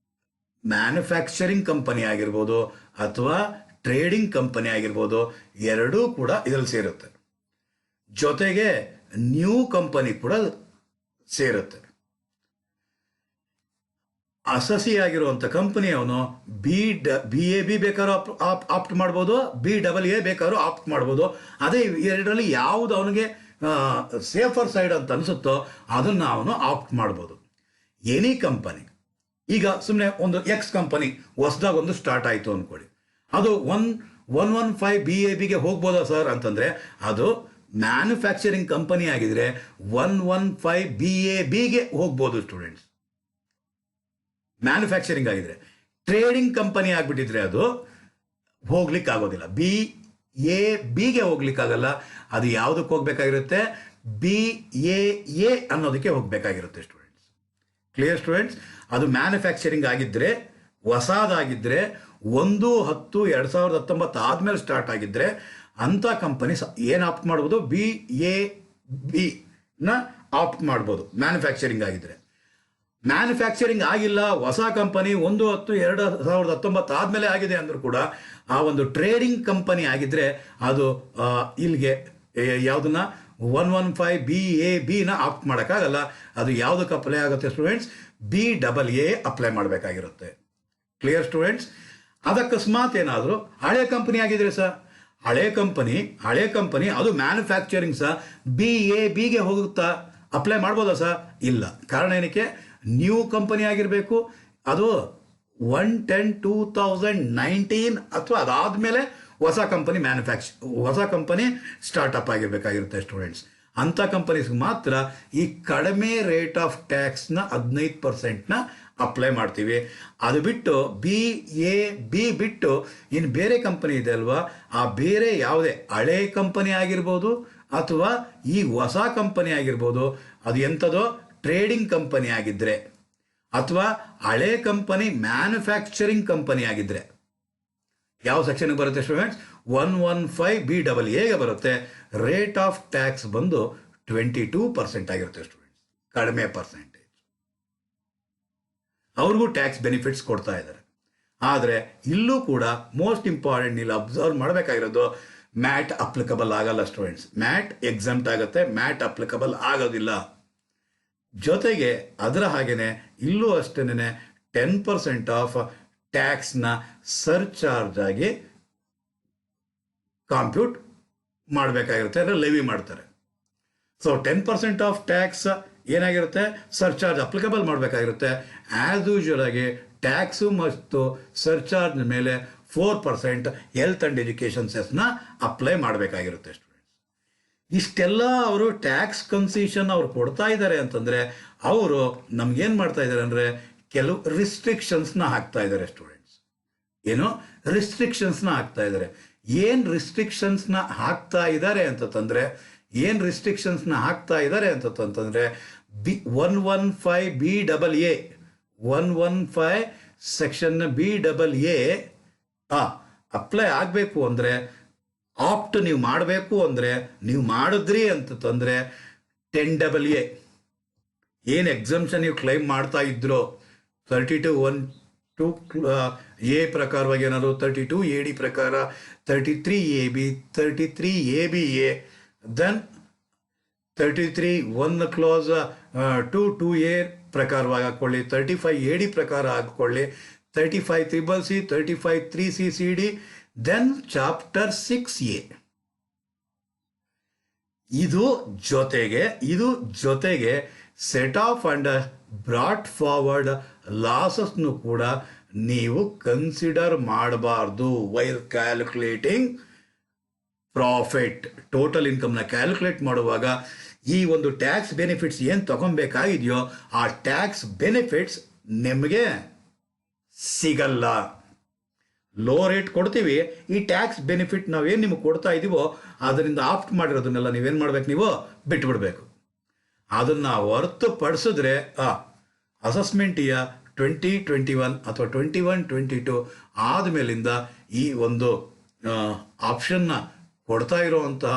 ಮ್ಯಾನುಫ್ಯಾಕ್ಚರಿಂಗ್ ಕಂಪನಿ ಆಗಿರ್ಬೋದು ಅಥವಾ ಟ್ರೇಡಿಂಗ್ ಕಂಪನಿ ಆಗಿರ್ಬೋದು, ಎರಡೂ ಕೂಡ ಇದರಲ್ಲಿ ಸೇರುತ್ತೆ. ಜೊತೆಗೆ ನ್ಯೂ ಕಂಪನಿ ಕೂಡ ಸೇರುತ್ತೆ. ಅಸಸಿ ಆಗಿರುವಂಥ ಕಂಪನಿ ಅವನು BAB ಬೇಕಾದ್ರೂ ಆಪ್ಟ್ ಮಾಡ್ಬೋದು, BAA ಬೇಕಾದ್ರೂ ಆಪ್ಟ್ ಮಾಡ್ಬೋದು. ಅದೇ ಎರಡರಲ್ಲಿ ಯಾವುದು ಅವನಿಗೆ ಸೇಫರ್ ಸೈಡ್ ಅಂತ ಅನಿಸುತ್ತೋ ಅದನ್ನು ಅವನು ಆಪ್ಟ್ ಮಾಡ್ಬೋದು. ಎನಿ ಕಂಪನಿ, ಈಗ ಸುಮ್ಮನೆ ಒಂದು ಎಕ್ಸ್ ಕಂಪನಿ ಹೊಸದಾಗಿ ಒಂದು ಸ್ಟಾರ್ಟ್ ಆಯಿತು ಅಂದ್ಕೊಳ್ಳಿ, ಅದು 115 BABಗೆ ಹೋಗ್ಬೋದಾ ಸರ್ ಅಂತಂದರೆ, ಅದು ಮ್ಯಾನುಫ್ಯಾಕ್ಚರಿಂಗ್ ಕಂಪನಿ ಆಗಿದ್ರೆ 115 BABಗೆ ಹೋಗ್ಬೋದು ಸ್ಟೂಡೆಂಟ್ಸ್. ಮ್ಯಾನುಫ್ಯಾಕ್ಚರಿಂಗ್ ಆಗಿದ್ರೆ. ಟ್ರೇಡಿಂಗ್ ಕಂಪನಿ ಆಗಿಬಿಟ್ಟಿದ್ರೆ ಅದು ಹೋಗ್ಲಿಕ್ಕಾಗೋದಿಲ್ಲ, BABಗೆ ಹೋಗ್ಲಿಕ್ಕಾಗಲ್ಲ. ಅದು ಯಾವುದಕ್ಕೆ ಹೋಗ್ಬೇಕಾಗಿರುತ್ತೆ? BAA ಅನ್ನೋದಕ್ಕೆ ಹೋಗ್ಬೇಕಾಗಿರುತ್ತೆ ಸ್ಟೂಡೆಂಟ್ಸ್. Clear students? ಅದು ಮ್ಯಾನುಫ್ಯಾಕ್ಚರಿಂಗ್ ಆಗಿದ್ದರೆ, ಹೊಸದಾಗಿದ್ದರೆ, 1/10/2019 ಆದಮೇಲೆ ಸ್ಟಾರ್ಟ್ ಆಗಿದ್ದರೆ ಅಂಥ ಕಂಪನಿ ಏನು ಆಪ್ಟ್ ಮಾಡ್ಬೋದು? BABನ ಆಪ್ಟ್ ಮಾಡ್ಬೋದು ಮ್ಯಾನುಫ್ಯಾಕ್ಚರಿಂಗ್ ಆಗಿದ್ದರೆ. ಮ್ಯಾನುಫ್ಯಾಕ್ಚರಿಂಗ್ ಆಗಿಲ್ಲ, ಹೊಸ ಕಂಪನಿ 1/10/2019 ಆದಮೇಲೆ ಆಗಿದೆ ಅಂದರೂ ಕೂಡ ಆ ಒಂದು ಟ್ರೇಡಿಂಗ್ ಕಂಪನಿ ಆಗಿದ್ರೆ ಅದು ಇಲ್ಲಿಗೆ ಯಾವುದನ್ನ 115BAB ಆಪ್ಟ್ ಮಾಡೋಕ್ಕಾಗಲ್ಲ. ಅದು ಯಾವುದಕ್ಕೆ ಅಪ್ಲೈ ಆಗುತ್ತೆ ಸ್ಟೂಡೆಂಟ್ಸ್? BAA ಅಪ್ಲೈ ಮಾಡಬೇಕಾಗಿರುತ್ತೆ. Clear students? ಅದಕ್ಕಸ್ಮಾತ್ ಏನಾದರೂ ಹಳೆ ಕಂಪನಿ ಆಗಿದ್ರೆ ಸರ್, ಹಳೆ ಕಂಪನಿ ಅದು ಮ್ಯಾನುಫ್ಯಾಕ್ಚರಿಂಗ್ ಸಹ BABಗೆ ಹೋಗುತ್ತಾ? ಅಪ್ಲೈ ಮಾಡ್ಬೋದಾ ಸರ್? ಇಲ್ಲ. ಕಾರಣ ಏನಕ್ಕೆ? ನ್ಯೂ ಕಂಪನಿ ಆಗಿರಬೇಕು, ಅದು 1/10/2019 ಅಥವಾ ಅದಾದಮೇಲೆ ಹೊಸ ಕಂಪನಿ ಸ್ಟಾರ್ಟಪ್ ಆಗಿರಬೇಕಾಗಿರುತ್ತೆ ಸ್ಟೂಡೆಂಟ್ಸ್. ಅಂಥ ಕಂಪನೀಸ್ಗೆ ಮಾತ್ರ ಈ ಕಡಿಮೆ ರೇಟ್ ಆಫ್ ಟ್ಯಾಕ್ಸ್ನ 15% ಅಪ್ಲೈ ಮಾಡ್ತೀವಿ. ಅದು ಬಿಟ್ಟು BAB ಬಿಟ್ಟು ಇನ್ನು ಬೇರೆ ಕಂಪನಿ ಇದೆ ಅಲ್ವಾ, ಆ ಬೇರೆ ಯಾವುದೇ ಹಳೆ ಕಂಪನಿ ಆಗಿರ್ಬೋದು ಅಥವಾ ಈ ಹೊಸ ಕಂಪನಿ ಆಗಿರ್ಬೋದು, ಅದು ಎಂಥದೋ ಟ್ರೇಡಿಂಗ್ ಕಂಪನಿ ಆಗಿದ್ದರೆ ಅಥವಾ ಹಳೆ ಕಂಪನಿ ಮ್ಯಾನುಫ್ಯಾಕ್ಚರಿಂಗ್ ಕಂಪನಿ ಆಗಿದ್ದರೆ ಯಾವ ಸೆಕ್ಷನ್ಗೆ ಬರುತ್ತೆ ಸ್ಟೂಡೆಂಟ್ಸ್? 115BAAಗೆ ಬರುತ್ತೆ. ರೇಟ್ ಆಫ್ ಟ್ಯಾಕ್ಸ್ ಬಂದು 22% ಆಗಿರುತ್ತೆ ಸ್ಟೂಡೆಂಟ್ಸ್, ಕಡಿಮೆ ಪರ್ಸೆಂಟೇಜ್. ಅವ್ರಿಗೂ ಟ್ಯಾಕ್ಸ್ ಬೆನಿಫಿಟ್ಸ್ ಕೊಡ್ತಾ ಇದ್ದಾರೆ. ಆದರೆ ಇಲ್ಲೂ ಕೂಡ ಮೋಸ್ಟ್ ಇಂಪಾರ್ಟೆಂಟ್ ಇಲ್ಲಿ ಅಬ್ಸರ್ವ್ ಮಾಡಬೇಕಾಗಿರೋದು, ಮ್ಯಾಟ್ ಅಪ್ಲಿಕಬಲ್ ಆಗಲ್ಲ ಸ್ಟೂಡೆಂಟ್ಸ್. ಮ್ಯಾಟ್ ಎಕ್ಸಮ್ಟ್ ಆಗುತ್ತೆ, ಮ್ಯಾಟ್ ಅಪ್ಲಿಕಬಲ್ ಆಗೋದಿಲ್ಲ. ಜೊತೆಗೆ ಅದರ ಹಾಗೇನೆ ಇಲ್ಲೂ ಅಷ್ಟೇನೆ 10% ಆಫ್ ಟ್ಯಾಕ್ಸ್ನ ಸರ್ಚಾರ್ಜ್ ಆಗಿ ಕಾಂಪ್ಯೂಟ್ ಮಾಡಬೇಕಾಗಿರುತ್ತೆ, ಅಂದರೆ ಲೆವಿ ಮಾಡ್ತಾರೆ. ಸೊ 10% ಆಫ್ ಟ್ಯಾಕ್ಸ್ ಏನಾಗಿರುತ್ತೆ? ಸರ್ಚಾರ್ಜ್ ಅಪ್ಲಿಕಬಲ್ ಮಾಡಬೇಕಾಗಿರುತ್ತೆ. ಆ್ಯಸ್ ಯೂಶುವಲ್ ಆಗಿ ಟ್ಯಾಕ್ಸು ಮತ್ತು ಸರ್ಚಾರ್ಜ್ ಮೇಲೆ 4% ಹೆಲ್ತ್ ಆ್ಯಂಡ್ ಎಜುಕೇಷನ್ ಸೆಸ್ನ ಅಪ್ಲೈ ಮಾಡಬೇಕಾಗಿರುತ್ತೆ ಸ್ಟೂಡೆಂಟ್ಸ್. ಇಷ್ಟೆಲ್ಲ ಅವರು ಟ್ಯಾಕ್ಸ್ ಕನ್ಸೆಷನ್ ಅವ್ರು ಕೊಡ್ತಾ ಇದ್ದಾರೆ ಅಂತಂದರೆ ಅವರು ನಮ್ಗೇನು ಮಾಡ್ತಾ ಇದ್ದಾರೆ ಅಂದರೆ ಕೆಲವು ರಿಸ್ಟ್ರಿಕ್ಷನ್ಸ್ನ ಹಾಕ್ತಾ ಇದ್ದಾರೆ ಸ್ಟೂಡೆಂಟ್ಸ್. ಏನು ರಿಸ್ಟ್ರಿಕ್ಷನ್ಸ್ನ ಹಾಕ್ತಾ ಇದ್ದಾರೆ? ಏನು ರಿಸ್ಟ್ರಿಕ್ಷನ್ಸ್ನ ಹಾಕ್ತಾ ಇದ್ದಾರೆ ಅಂತಂದರೆ 115BAA 115 ಸೆಕ್ಷನ್ BAA ಅಪ್ಲೈ ಆಗಬೇಕು ಅಂದರೆ, ಆಪ್ಟ್ ನೀವು ಮಾಡಬೇಕು ಅಂದರೆ, ನೀವು ಮಾಡಿದ್ರಿ ಅಂತಂದರೆ 10AA ಏನು ಎಕ್ಸಮ್ಷನ್ ನೀವು ಕ್ಲೈಮ್ ಮಾಡ್ತಾ ಇದ್ರೋ 32(1)(2) ಪ್ರಕಾರವಾಗಿ ಏನಾದ್ರು 32AD ಪ್ರಕಾರ 33AB 33ABA then 33(1) class 2(2)A ಪ್ರಕಾರವಾಗಿ ಹಾಕ್ಕೊಳ್ಳಿ, 35AD ಪ್ರಕಾರ ಹಾಕ್ಕೊಳ್ಳಿ, 35CCC 35(3)CCD then chapter 6A. ಇದು ಜೊತೆಗೆ set off and brought forward ಲಾಸಸ್ನು ಕೂಡ ನೀವು ಕನ್ಸಿಡರ್ ಮಾಡಬಾರ್ದು ವೈಲ್ ಕ್ಯಾಲ್ಕುಲೇಟಿಂಗ್ ಪ್ರಾಫಿಟ್. ಟೋಟಲ್ ಇನ್ಕಮ್ನ ಕ್ಯಾಲ್ಕುಲೇಟ್ ಮಾಡುವಾಗ ಈ ಒಂದು ಟ್ಯಾಕ್ಸ್ ಬೆನಿಫಿಟ್ಸ್ ಏನು ತಗೊಬೇಕಾಗಿದೆಯೋ ಆ ಟ್ಯಾಕ್ಸ್ ಬೆನಿಫಿಟ್ಸ್ ನಿಮಗೆ ಸಿಗಲ್ಲ. ಲೋ ರೇಟ್ ಕೊಡ್ತೀವಿ, ಈ ಟ್ಯಾಕ್ಸ್ ಬೆನಿಫಿಟ್ ನಾವೇನು ನಿಮಗೆ ಕೊಡ್ತಾ ಇದ್ದೀವೋ ಅದರಿಂದ ಆಪ್ಟ್ ಮಾಡಿರೋದನ್ನೆಲ್ಲ ನೀವೇನು ಮಾಡ್ಬೇಕು? ನೀವು ಬಿಟ್ಬಿಡ್ಬೇಕು. ಅದನ್ನು ಹೊರತುಪಡಿಸಿದ್ರೆ ಅಸೆಸ್ಮೆಂಟ್ ಇಯರ್ 2021 ಅಥವಾ 21-22 ಆದಮೇಲಿಂದ ಈ ಒಂದು ಆಪ್ಷನ್ನ ಕೊಡ್ತಾ ಇರೋವಂತಹ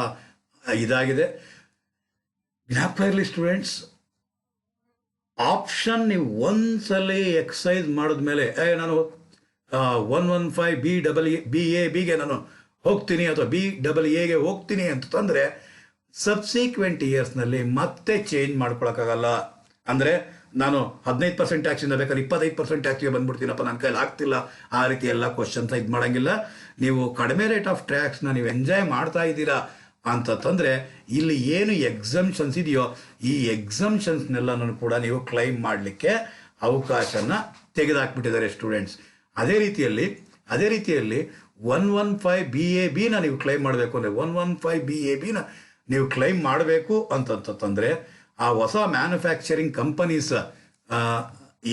ಇದಾಗಿದೆ. ಜ್ಞಾಪಕ ಇರಲಿ ಸ್ಟೂಡೆಂಟ್ಸ್, ಆಪ್ಷನ್ ನೀವು ಒಂದ್ಸಲ ಎಕ್ಸೈಸ್ ಮಾಡಿದ್ಮೇಲೆ ನಾನು 115BABಗೆ ನಾನು ಹೋಗ್ತೀನಿ ಅಥವಾ BAAಗೆ ಹೋಗ್ತೀನಿ ಅಂತಂದರೆ ಸಬ್ಸಿಕ್ವೆಂಟ್ ಇಯರ್ಸ್ನಲ್ಲಿ ಮತ್ತೆ ಚೇಂಜ್ ಮಾಡ್ಕೊಳಕ್ಕಾಗಲ್ಲ. ಅಂದರೆ ನಾನು 15% ಟ್ಯಾಕ್ಸಿಂದ ಬೇಕಾದ್ರೆ 25% ಟ್ಯಾಕ್ಸಿಗೆ ಬಂದ್ಬಿಡ್ತೀನಪ್ಪ, ನನ್ನ ಕೈಲಿ ಆಗ್ತಿಲ್ಲ, ಆ ರೀತಿ ಎಲ್ಲ ಕ್ವಶನ್ಸ್ ಇದು ಮಾಡೋಂಗಿಲ್ಲ. ನೀವು ಕಡಿಮೆ ರೇಟ್ ಆಫ್ ಟ್ಯಾಕ್ಸ್ನ ನೀವು ಎಂಜಾಯ್ ಮಾಡ್ತಾ ಇದ್ದೀರಾ ಅಂತಂದರೆ ಇಲ್ಲಿ ಏನು ಎಕ್ಸಮ್ಷನ್ಸ್ ಇದೆಯೋ ಈ ಎಕ್ಸಮ್ಷನ್ಸ್ನೆಲ್ಲನೂ ಕೂಡ ನೀವು ಕ್ಲೈಮ್ ಮಾಡಲಿಕ್ಕೆ ಅವಕಾಶನ ತೆಗೆದುಹಾಕ್ಬಿಟ್ಟಿದ್ದಾರೆ ಸ್ಟೂಡೆಂಟ್ಸ್. ಅದೇ ರೀತಿಯಲ್ಲಿ 115BABನ ನೀವು ಕ್ಲೈಮ್ ಮಾಡಬೇಕು ಅಂದರೆ 115BABನ ನೀವು ಕ್ಲೈಮ್ ಮಾಡಬೇಕು ಅಂತಂತಂದರೆ ಆ ಹೊಸ ಮ್ಯಾನುಫ್ಯಾಕ್ಚರಿಂಗ್ ಕಂಪನೀಸ್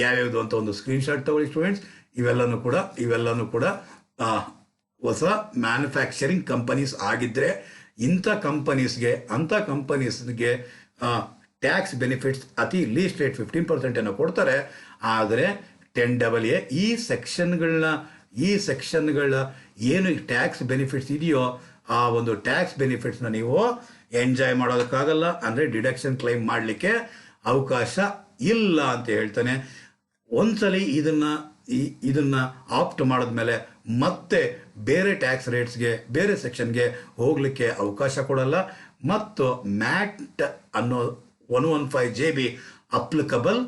ಯಾವ್ಯಾವುದು ಅಂತ ಒಂದು ಸ್ಕ್ರೀನ್ಶಾಟ್ ತಗೊಳ್ಳಿ ಸ್ಟೂಡೆಂಟ್ಸ್. ಇವೆಲ್ಲನೂ ಕೂಡ ಹೊಸ ಮ್ಯಾನುಫ್ಯಾಕ್ಚರಿಂಗ್ ಕಂಪನೀಸ್ ಆಗಿದ್ದರೆ ಅಂಥ ಕಂಪನೀಸ್ಗೆ ಟ್ಯಾಕ್ಸ್ ಬೆನಿಫಿಟ್ಸ್ ಅತಿ ಲೀಸ್ಟ್ ರೇಟ್ 15% ಕೊಡ್ತಾರೆ. ಆದರೆ 10AA ಈ ಸೆಕ್ಷನ್ಗಳ ಏನು ಟ್ಯಾಕ್ಸ್ ಬೆನಿಫಿಟ್ಸ್ ಇದೆಯೋ ಆ ಒಂದು ಟ್ಯಾಕ್ಸ್ ಬೆನಿಫಿಟ್ಸ್ನ ನೀವು ಎಂಜಾಯ್ ಮಾಡೋದಕ್ಕಾಗಲ್ಲ. ಅಂದರೆ ಡಿಡಕ್ಷನ್ ಕ್ಲೈಮ್ ಮಾಡಲಿಕ್ಕೆ ಅವಕಾಶ ಇಲ್ಲ ಅಂತ ಹೇಳ್ತಾನೆ. ಒಂದ್ಸಲಿ ಇದನ್ನ ಆಪ್ಟ್ ಮಾಡಿದ್ಮೇಲೆ ಮತ್ತೆ ಬೇರೆ ಟ್ಯಾಕ್ಸ್ ರೇಟ್ಸ್ಗೆ ಬೇರೆ ಸೆಕ್ಷನ್ಗೆ ಹೋಗ್ಲಿಕ್ಕೆ ಅವಕಾಶ ಕೊಡಲ್ಲ. ಮತ್ತು ಮ್ಯಾಟ್ ಅನ್ನೋ 115JB ಅಪ್ಲಿಕಬಲ್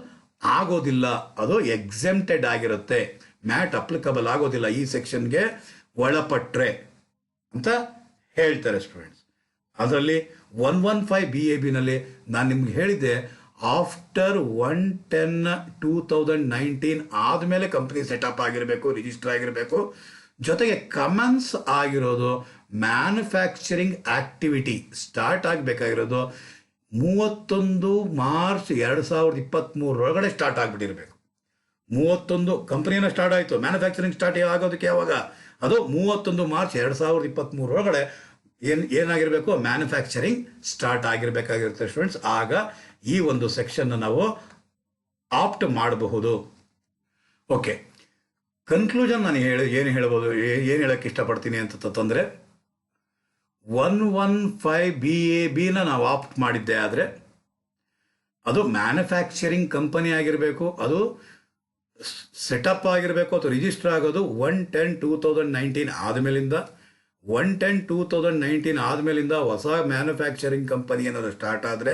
ಆಗೋದಿಲ್ಲ, ಅದು ಎಕ್ಸೆಂಪ್ಟೆಡ್ ಆಗಿರುತ್ತೆ. ಮ್ಯಾಟ್ ಅಪ್ಲಿಕಬಲ್ ಆಗೋದಿಲ್ಲ ಈ ಸೆಕ್ಷನ್ಗೆ ಒಳಪಟ್ರೆ ಅಂತ ಹೇಳ್ತಾರೆ ಸ್ಟೂಡೆಂಟ್ಸ್. ಅದರಲ್ಲಿ 115BABನಲ್ಲಿ ನಾನು ನಿಮ್ಗೆ ಹೇಳಿದ್ದೆ, ಆಫ್ಟರ್ 1/10/2019 ಆದಮೇಲೆ ಕಂಪ್ನಿ ಸೆಟಪ್ ಆಗಿರಬೇಕು, ರಿಜಿಸ್ಟರ್ ಆಗಿರಬೇಕು. ಜೊತೆಗೆ ಕಮನ್ಸ್ ಆಗಿರೋದು ಮ್ಯಾನುಫ್ಯಾಕ್ಚರಿಂಗ್ ಆಕ್ಟಿವಿಟಿ ಸ್ಟಾರ್ಟ್ ಆಗಬೇಕಾಗಿರೋದು 31 ಮಾರ್ಚ್ 2023 ಸ್ಟಾರ್ಟ್ ಆಗಿಬಿಟ್ಟಿರಬೇಕು. 31 ಕಂಪ್ನಿನ ಸ್ಟಾರ್ಟ್ ಆಯಿತು, ಮ್ಯಾನುಫ್ಯಾಕ್ಚರಿಂಗ್ ಸ್ಟಾರ್ಟ್ ಆಗೋದಕ್ಕೆ ಯಾವಾಗ? ಅದು 31 ಮಾರ್ಚ್ 2023 ಏನಾಗಿರಬೇಕು? ಮ್ಯಾನುಫ್ಯಾಕ್ಚರಿಂಗ್ ಸ್ಟಾರ್ಟ್ ಆಗಿರಬೇಕಾಗಿರುತ್ತೆ ಸ್ಟೂಡೆಂಟ್ಸ್. ಆಗ ಈ ಒಂದು ಸೆಕ್ಷನ್ ನಾವು ಆಪ್ಟ್ ಮಾಡಬಹುದು. ಓಕೆ, ಕನ್ಕ್ಲೂಷನ್ ನಾನು ಏನು ಹೇಳ್ಬೋದು, ಏನು ಹೇಳಕ್ಕೆ ಇಷ್ಟಪಡ್ತೀನಿ ಅಂತಂದರೆ, 115BABನ ನಾವು ಆಪ್ಟ್ ಮಾಡಿದ್ದೆ ಆದರೆ ಅದು ಮ್ಯಾನುಫ್ಯಾಕ್ಚರಿಂಗ್ ಕಂಪನಿ ಆಗಿರಬೇಕು, ಅದು ಸೆಟಪ್ ಆಗಿರಬೇಕು, ಅಥವಾ ರಿಜಿಸ್ಟರ್ ಆಗೋದು 1/10/2019 ಆದಮೇಲಿಂದ. 1/10/2019 ಆದಮೇಲಿಂದ ಹೊಸ ಮ್ಯಾನುಫ್ಯಾಕ್ಚರಿಂಗ್ ಕಂಪನಿ ಏನಾದರೂ ಸ್ಟಾರ್ಟ್ ಆದರೆ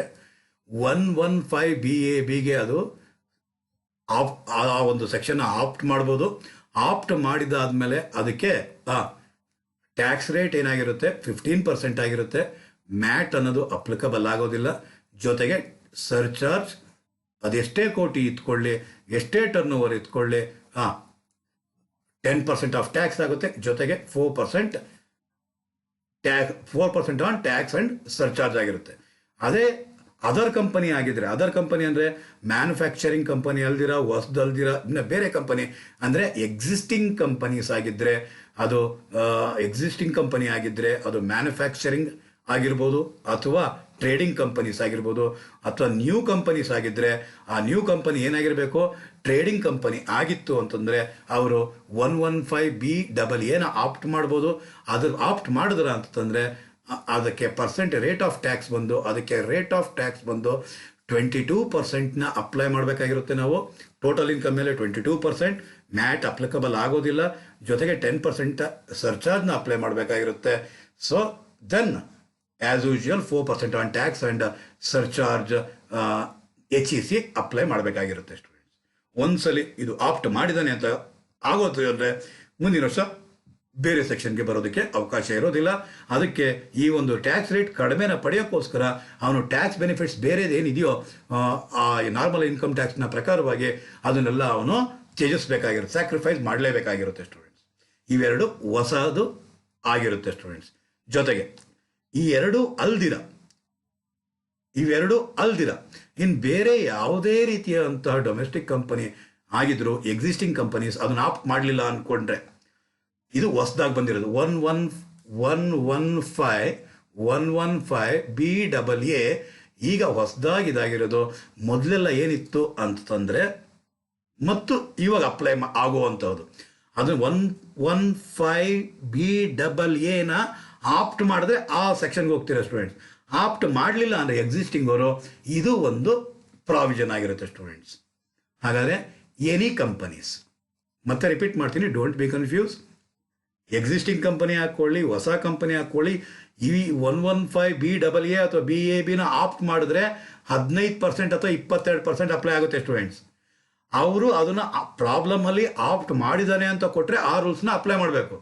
115BABಗೆ ಅದು ಆ ಒಂದು ಸೆಕ್ಷನ್ ಆಪ್ಟ್ ಮಾಡ್ಬೋದು. ಆಪ್ಟ್ ಮಾಡಿದಾದ್ಮೇಲೆ ಅದಕ್ಕೆ ಟ್ಯಾಕ್ಸ್ ರೇಟ್ ಏನಾಗಿರುತ್ತೆ? 15% ಆಗಿರುತ್ತೆ. ಮ್ಯಾಟ್ ಅನ್ನೋದು ಅಪ್ಲಿಕಬಲ್ ಆಗೋದಿಲ್ಲ. ಜೊತೆಗೆ ಸರ್ಚಾರ್ಜ್ ಅದೆಷ್ಟೇ ಕೋಟಿ ಇತ್ಕೊಳ್ಳಿ, ಎಷ್ಟೇ ಟರ್ನ್ ಓವರ್ ಇತ್ಕೊಳ್ಳಿ, 10% ಆಫ್ ಟ್ಯಾಕ್ಸ್ ಆಗುತ್ತೆ. ಜೊತೆಗೆ 4% ಆನ್ ಟ್ಯಾಕ್ಸ್ ಅಂಡ್ ಸರ್ಚಾರ್ಜ್ ಆಗಿರುತ್ತೆ. ಅದೇ ಅದರ್ ಕಂಪನಿ ಆಗಿದ್ರೆ, ಅದರ್ ಕಂಪನಿ ಅಂದರೆ ಮ್ಯಾನುಫ್ಯಾಕ್ಚರಿಂಗ್ ಕಂಪನಿ ಅಲ್ದಿರ, ಹೊಸದಲ್ದಿರ, ಇನ್ನು ಬೇರೆ ಕಂಪನಿ ಅಂದರೆ ಎಕ್ಸಿಸ್ಟಿಂಗ್ ಕಂಪನೀಸ್ ಆಗಿದ್ದರೆ, ಅದು ಎಕ್ಸಿಸ್ಟಿಂಗ್ ಕಂಪನಿ ಆಗಿದ್ದರೆ ಅದು ಮ್ಯಾನುಫ್ಯಾಕ್ಚರಿಂಗ್ ಆಗಿರ್ಬೋದು, ಅಥವಾ ಟ್ರೇಡಿಂಗ್ ಕಂಪನೀಸ್ ಆಗಿರ್ಬೋದು, ಅಥವಾ ನ್ಯೂ ಕಂಪನೀಸ್ ಆಗಿದ್ದರೆ ಆ ನ್ಯೂ ಕಂಪನಿ ಏನಾಗಿರಬೇಕು? ಟ್ರೇಡಿಂಗ್ ಕಂಪನಿ ಆಗಿತ್ತು ಅಂತಂದರೆ ಅವರು 115BAAನ ಆಪ್ಟ್ ಮಾಡ್ಬೋದು. ಅದು ಆಪ್ಟ್ ಮಾಡಿದ್ರ ಅಂತಂದರೆ ಅದಕ್ಕೆ ರೇಟ್ ಆಫ್ ಟ್ಯಾಕ್ಸ್ ಬಂದು 22%ನ ಅಪ್ಲೈ ಮಾಡಬೇಕಾಗಿರುತ್ತೆ. ನಾವು ಟೋಟಲ್ ಇನ್ಕಮ್ ಮೇಲೆ 22%, ಮ್ಯಾಟ್ ಅಪ್ಲಿಕಬಲ್ ಆಗೋದಿಲ್ಲ. ಜೊತೆಗೆ 10% ಸರ್ಚಾರ್ಜ್ನ ಅಪ್ಲೈ ಮಾಡಬೇಕಾಗಿರುತ್ತೆ. So then as usual 4% on tax and surcharge HEC apply ಮಾಡಬೇಕಾಗಿರುತ್ತೆ ಸ್ಟೂಡೆಂಟ್ಸ್. ಒಂದ್ಸಲಿ ಇದು ಆಪ್ಟ್ ಮಾಡಿದಾನೆ ಅಂತ ಆಗೋದು ಅಂದರೆ ಮುಂದಿನ ವರ್ಷ ಬೇರೆ ಸೆಕ್ಷನ್ಗೆ ಬರೋದಕ್ಕೆ ಅವಕಾಶ ಇರೋದಿಲ್ಲ. ಅದಕ್ಕೆ ಈ ಒಂದು ಟ್ಯಾಕ್ಸ್ ರೇಟ್ ಕಡಿಮೆನ ಪಡೆಯೋಕ್ಕೋಸ್ಕರ ಅವನು ಟ್ಯಾಕ್ಸ್ ಬೆನಿಫಿಟ್ಸ್ ಬೇರೆದೇನಿದೆಯೋ ಆ ನಾರ್ಮಲ್ ಇನ್ಕಮ್ ಟ್ಯಾಕ್ಸ್ನ ಪ್ರಕಾರವಾಗಿ ಅದನ್ನೆಲ್ಲ ಅವನು ತ್ಯಜಿಸಬೇಕಾಗಿರುತ್ತೆ, ಸ್ಯಾಕ್ರಿಫೈಸ್ ಮಾಡಲೇಬೇಕಾಗಿರುತ್ತೆ ಸ್ಟೂಡೆಂಟ್ಸ್. ಇವೆರಡು ಹೊಸದು ಆಗಿರುತ್ತೆ ಸ್ಟೂಡೆಂಟ್ಸ್. ಜೊತೆಗೆ ಇವೆರಡು ಅಲ್ದಿರ ಇನ್ನು ಬೇರೆ ಯಾವುದೇ ರೀತಿಯಾದಂತಹ ಡೊಮೆಸ್ಟಿಕ್ ಕಂಪನಿ ಆಗಿದ್ರು, ಎಕ್ಸಿಸ್ಟಿಂಗ್ ಕಂಪನೀಸ್ ಅದನ್ನ ಆಪ್ಟ್ ಮಾಡಲಿಲ್ಲ ಅಂದ್ಕೊಂಡ್ರೆ, ಇದು ಹೊಸದಾಗಿ ಬಂದಿರೋದು 115BAA ಈಗ ಹೊಸದಾಗಿ ಇದಾಗಿರೋದು. ಮೊದಲೆಲ್ಲ ಏನಿತ್ತು ಅಂತಂದರೆ ಮತ್ತು ಇವಾಗ ಅಪ್ಲೈ ಆಗುವಂಥದ್ದು, ಅದು 115BAAನ ಆಪ್ಟ್ ಮಾಡಿದ್ರೆ ಆ ಸೆಕ್ಷನ್ಗೆ ಹೋಗ್ತೀರಾ ಸ್ಟೂಡೆಂಟ್ಸ್. ಆಪ್ಟ್ ಮಾಡಲಿಲ್ಲ ಅಂದರೆ ಎಕ್ಸಿಸ್ಟಿಂಗ್ ಅವರು, ಇದು ಒಂದು ಪ್ರಾವಿಷನ್ ಆಗಿರುತ್ತೆ ಸ್ಟೂಡೆಂಟ್ಸ್. ಹಾಗಾದರೆ ಎನಿ ಕಂಪನೀಸ್, ಮತ್ತೆ ರಿಪೀಟ್ ಮಾಡ್ತೀನಿ, don't be confuse. Existing company ಹಾಕ್ಕೊಳ್ಳಿ, ಹೊಸ ಕಂಪನಿ ಹಾಕ್ಕೊಳ್ಳಿ, ಈ 115BAA ಅಥವಾ BABನ ಆಪ್ಟ್ ಮಾಡಿದ್ರೆ 15% ಅಥವಾ 22% ಅಪ್ಲೈ ಆಗುತ್ತೆ ಸ್ಟೂಡೆಂಟ್ಸ್. ಅವರು ಅದನ್ನು ಪ್ರಾಬ್ಲಮಲ್ಲಿ ಆಪ್ಟ್ ಮಾಡಿದ್ದಾನೆ ಅಂತ ಕೊಟ್ಟರೆ ಆ ರೂಲ್ಸ್ನ ಅಪ್ಲೈ ಮಾಡಬೇಕು.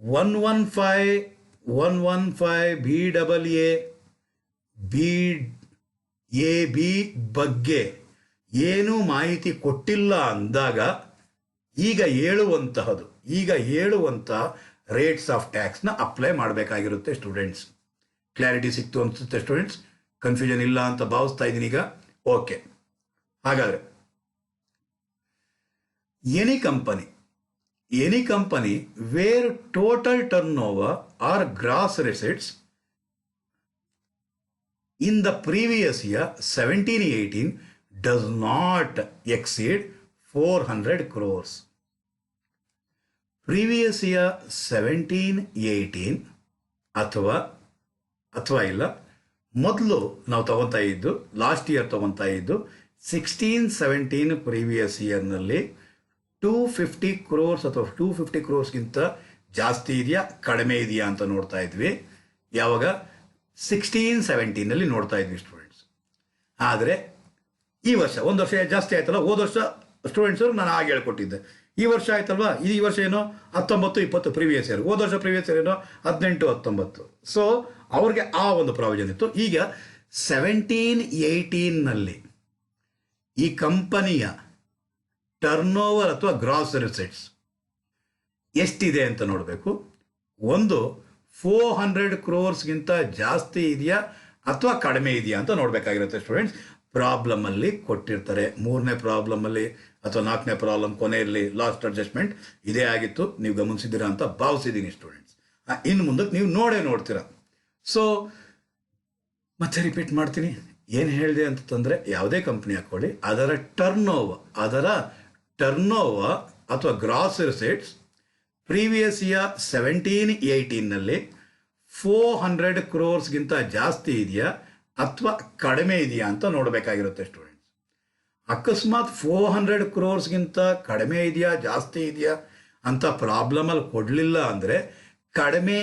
115BAA BAB ಬಗ್ಗೆ ಏನೂ ಮಾಹಿತಿ ಕೊಟ್ಟಿಲ್ಲ ಅಂದಾಗ ಈಗ ಹೇಳುವಂಥ ರೇಟ್ಸ್ ಆಫ್ ಟ್ಯಾಕ್ಸ್ನ ಅಪ್ಲೈ ಮಾಡಬೇಕಾಗಿರುತ್ತೆ ಸ್ಟೂಡೆಂಟ್ಸ್. ಕ್ಲಾರಿಟಿ ಸಿಕ್ತು ಅನಿಸುತ್ತೆ ಸ್ಟೂಡೆಂಟ್ಸ್, ಕನ್ಫ್ಯೂಷನ್ ಇಲ್ಲ ಅಂತ ಭಾವಿಸ್ತಾ ಇದ್ದೀನಿ ಈಗ. ಓಕೆ, ಹಾಗಾದರೆ any company where total turnover or gross receipts in the previous year 17-18 does not exceed 400 crores. Previous year 17-18 ಅಥವಾ ಇಲ್ಲ, ಮೊದಲು ನಾವು ತಗೊತಾ ಇದ್ದು ಲಾಸ್ಟ್ ಇಯರ್ ತಗೊತಾ ಇದ್ದು 16-17 ಪ್ರೀವಿಯಸ್ ಇಯರ್ನಲ್ಲಿ 250 crores ಅಥವಾ 250 crores ಜಾಸ್ತಿ ಇದೆಯಾ ಕಡಿಮೆ ಇದೆಯಾ ಅಂತ ನೋಡ್ತಾ ಇದ್ವಿ. ಯಾವಾಗ 16-17 ನೋಡ್ತಾ ಇದ್ವಿ ಸ್ಟೂಡೆಂಟ್ಸ್. ಆದರೆ ಈ ವರ್ಷ ಒಂದು ವರ್ಷ ಜಾಸ್ತಿ ಆಯ್ತಲ್ಲ, ಹೋದ ವರ್ಷ ಸ್ಟೂಡೆಂಟ್ಸ್ ನಾನು ಹಾಗೆ ಹೇಳ್ಕೊಟ್ಟಿದ್ದೆ. ಈ ವರ್ಷ ಆಯ್ತಲ್ವಾ, ಈ ವರ್ಷ ಏನೋ 19-20 ಪ್ರೀವಿಯಸ್ ಇಯರ್, ಹೋದ ವರ್ಷ ಪ್ರೀವಿಯಸ್ ಇಯರ್ ಏನೋ 18-19. ಸೊ ಅವ್ರಿಗೆ ಆ ಒಂದು ಪ್ರಾವಿಷನ್ ಇತ್ತು. ಈಗ 17-18 ಈ ಕಂಪನಿಯ ಟರ್ನ್ ಓವರ್ ಅಥವಾ ಗ್ರಾಸ್ ರಿಸಿಟ್ಸ್ ಎಷ್ಟಿದೆ ಅಂತ ನೋಡಬೇಕು. ಒಂದು 400 crores ಜಾಸ್ತಿ ಇದೆಯಾ ಅಥವಾ ಕಡಿಮೆ ಇದೆಯಾ ಅಂತ ನೋಡಬೇಕಾಗಿರುತ್ತೆ ಸ್ಟೂಡೆಂಟ್ಸ್. ಪ್ರಾಬ್ಲಮಲ್ಲಿ ಕೊಟ್ಟಿರ್ತಾರೆ, 3ನೇ ಪ್ರಾಬ್ಲಮಲ್ಲಿ ಅಥವಾ 4ನೇ ಪ್ರಾಬ್ಲಮ್ ಕೊನೆಯಲ್ಲಿ ಲಾಸ್ಟ್ ಅಡ್ಜಸ್ಟ್ಮೆಂಟ್ ಇದೇ ಆಗಿತ್ತು. ನೀವು ಗಮನಿಸಿದ್ದೀರಾ ಅಂತ ಭಾವಿಸಿದ್ದೀನಿ ಸ್ಟೂಡೆಂಟ್ಸ್. ಇನ್ನು ಮುಂದಕ್ಕೆ ನೀವು ನೋಡ್ತೀರಾ. ಸೊ ಮತ್ತೆ ರಿಪೀಟ್ ಮಾಡ್ತೀನಿ, ಏನು ಹೇಳಿದೆ ಅಂತಂದರೆ, ಯಾವುದೇ ಕಂಪ್ನಿ ಹಾಕ್ಕೊಳ್ಳಿ, ಅದರ ಟರ್ನ್ ಓವರ್ ಅಥವಾ gross receipts previous year 17-18 400 crores ಜಾಸ್ತಿ ಇದೆಯಾ ಅಥವಾ ಕಡಿಮೆ ಇದೆಯಾ ಅಂತ ನೋಡಬೇಕಾಗಿರುತ್ತೆ ಸ್ಟೂಡೆಂಟ್ಸ್. ಅಕಸ್ಮಾತ್ 400 crores ಕಡಿಮೆ ಇದೆಯಾ ಜಾಸ್ತಿ ಇದೆಯಾ ಅಂತ ಪ್ರಾಬ್ಲಮಲ್ಲಿ ಕೊಡಲಿಲ್ಲ ಅಂದರೆ ಕಡಿಮೆ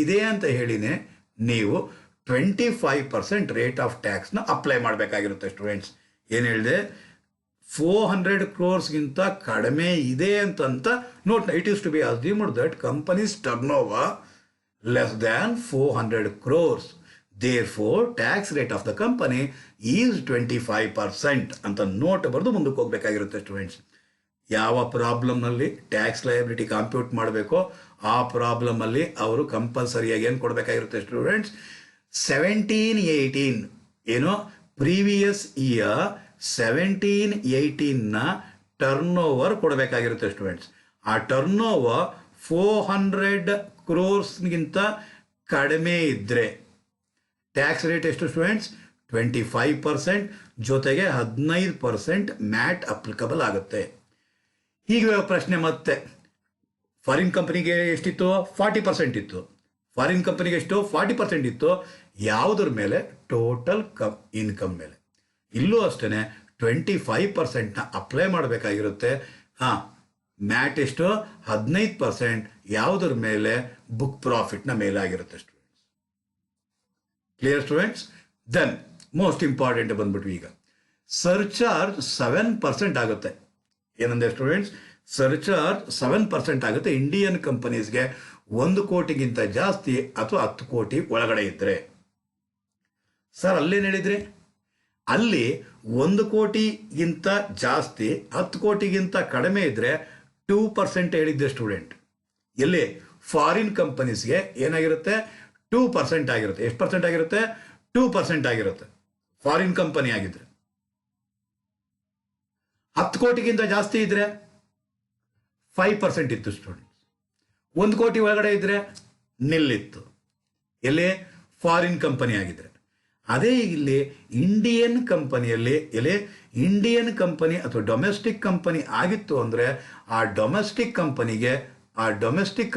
ಇದೆ ಅಂತ ಹೇಳಿನೇ ನೀವು 25% ರೇಟ್ ಆಫ್ ಟ್ಯಾಕ್ಸ್ನ ಅಪ್ಲೈ ಮಾಡಬೇಕಾಗಿರುತ್ತೆ ಸ್ಟೂಡೆಂಟ್ಸ್. ಏನು ಹೇಳಿದೆ, 400 crores ಕಡಿಮೆ ಇದೆ ಅಂತ note. It is to be assumed that companies turnover less than 400 crores. Therefore, tax rate of the company is 25% ಅಂತ ನೋಟ್ ಬರೆದು ಮುಂದಕ್ಕೆ ಹೋಗ್ಬೇಕಾಗಿರುತ್ತೆ ಸ್ಟೂಡೆಂಟ್ಸ್. ಯಾವ ಪ್ರಾಬ್ಲಮ್ನಲ್ಲಿ ಟ್ಯಾಕ್ಸ್ ಲಯಬಿಲಿಟಿ ಕಂಪ್ಯೂಟ್ ಮಾಡಬೇಕೋ ಆ ಪ್ರಾಬ್ಲಮಲ್ಲಿ ಅವರು ಕಂಪಲ್ಸರಿಯಾಗಿ ಏನು ಕೊಡಬೇಕಾಗಿರುತ್ತೆ ಸ್ಟೂಡೆಂಟ್ಸ್, 17-18 ಏನೋ ಪ್ರೀವಿಯಸ್ ಇಯರ್ 17-18 ಟರ್ನ್ ಓವರ್ ಕೊಡಬೇಕಾಗಿರುತ್ತೆ ಸ್ಟೂಡೆಂಟ್ಸ್. ಆ ಟರ್ನ್ ಓವರ್ 400 crores ಕಡಿಮೆ ಇದ್ದರೆ ಟ್ಯಾಕ್ಸ್ ರೇಟ್ ಎಷ್ಟು ಸ್ಟೂಡೆಂಟ್ಸ್, 25%, ಜೊತೆಗೆ 15% ಮ್ಯಾಟ್ ಅಪ್ಲಿಕಬಲ್ ಆಗುತ್ತೆ. ಹೀಗೆ ಪ್ರಶ್ನೆ ಮತ್ತೆ, ಫಾರಿನ್ ಕಂಪನಿಗೆ ಎಷ್ಟಿತ್ತು, 40% ಇತ್ತು. ಫಾರಿನ್ ಕಂಪನಿಗೆ ಎಷ್ಟು, 40% ಇತ್ತು. ಯಾವುದ್ರ ಮೇಲೆ, ಟೋಟಲ್ ಇನ್ಕಮ್ ಮೇಲೆ. ಇಲ್ಲೂ ಅಷ್ಟೇ 25%ನ ಅಪ್ಲೈ ಮಾಡಬೇಕಾಗಿರುತ್ತೆ. ಮ್ಯಾಟ್ ಎಷ್ಟು, 15%, ಯಾವುದ್ರ ಮೇಲೆ, ಬುಕ್ ಪ್ರಾಫಿಟ್ನ ಮೇಲೆ ಆಗಿರುತ್ತೆ students. Clear students? Then most important ಬಂದ್ಬಿಟ್ಟು ಈಗ ಸರ್ಚಾರ್ಜ್ 7% ಆಗುತ್ತೆ. ಏನಂದ್ರೆ ಸ್ಟೂಡೆಂಟ್ಸ್, ಸರ್ಚಾರ್ಜ್ 7% ಆಗುತ್ತೆ ಇಂಡಿಯನ್ ಕಂಪನೀಸ್ಗೆ 1 ಕೋಟಿಗಿಂತ ಜಾಸ್ತಿ ಅಥವಾ 10 ಕೋಟಿ ಒಳಗಡೆ ಇದ್ರೆ. ಸರ್ ಅಲ್ಲೇನು ಹೇಳಿದ್ರಿ, ಅಲ್ಲಿ 1 ಕೋಟಿಗಿಂತ ಜಾಸ್ತಿ 10 ಕೋಟಿಗಿಂತ ಕಡಿಮೆ ಇದ್ರೆ 2% ಹೇಳಿದ್ದೆ ಸ್ಟೂಡೆಂಟ್. ಎಲ್ಲಿ, ಫಾರಿನ್ ಕಂಪನೀಸ್ಗೆ ಏನಾಗಿರುತ್ತೆ, 2% ಆಗಿರುತ್ತೆ. ಎಷ್ಟು ಪರ್ಸೆಂಟ್ ಆಗಿರುತ್ತೆ, 2% ಆಗಿರುತ್ತೆ ಫಾರಿನ್ ಕಂಪನಿ ಆಗಿದ್ರೆ. 10 ಕೋಟಿಗಿಂತ ಜಾಸ್ತಿ ಇದ್ರೆ 5% ಇತ್ತು ಸ್ಟೂಡೆಂಟ್ಸ್. 1 ಕೋಟಿ ಒಳಗಡೆ ಇದ್ರೆ ನಿಲ್ಲಿತ್ತು. ಎಲ್ಲಿ, ಫಾರಿನ್ ಕಂಪನಿ ಆಗಿದ್ರೆ. ಅದೇ ಇಲ್ಲಿ ಇಂಡಿಯನ್ ಕಂಪನಿಯಲ್ಲಿ ಇಂಡಿಯನ್ ಕಂಪನಿ ಅಥವಾ ಡೊಮೆಸ್ಟಿಕ್ ಕಂಪನಿ ಆಗಿತ್ತು ಅಂದರೆ ಆ ಡೊಮೆಸ್ಟಿಕ್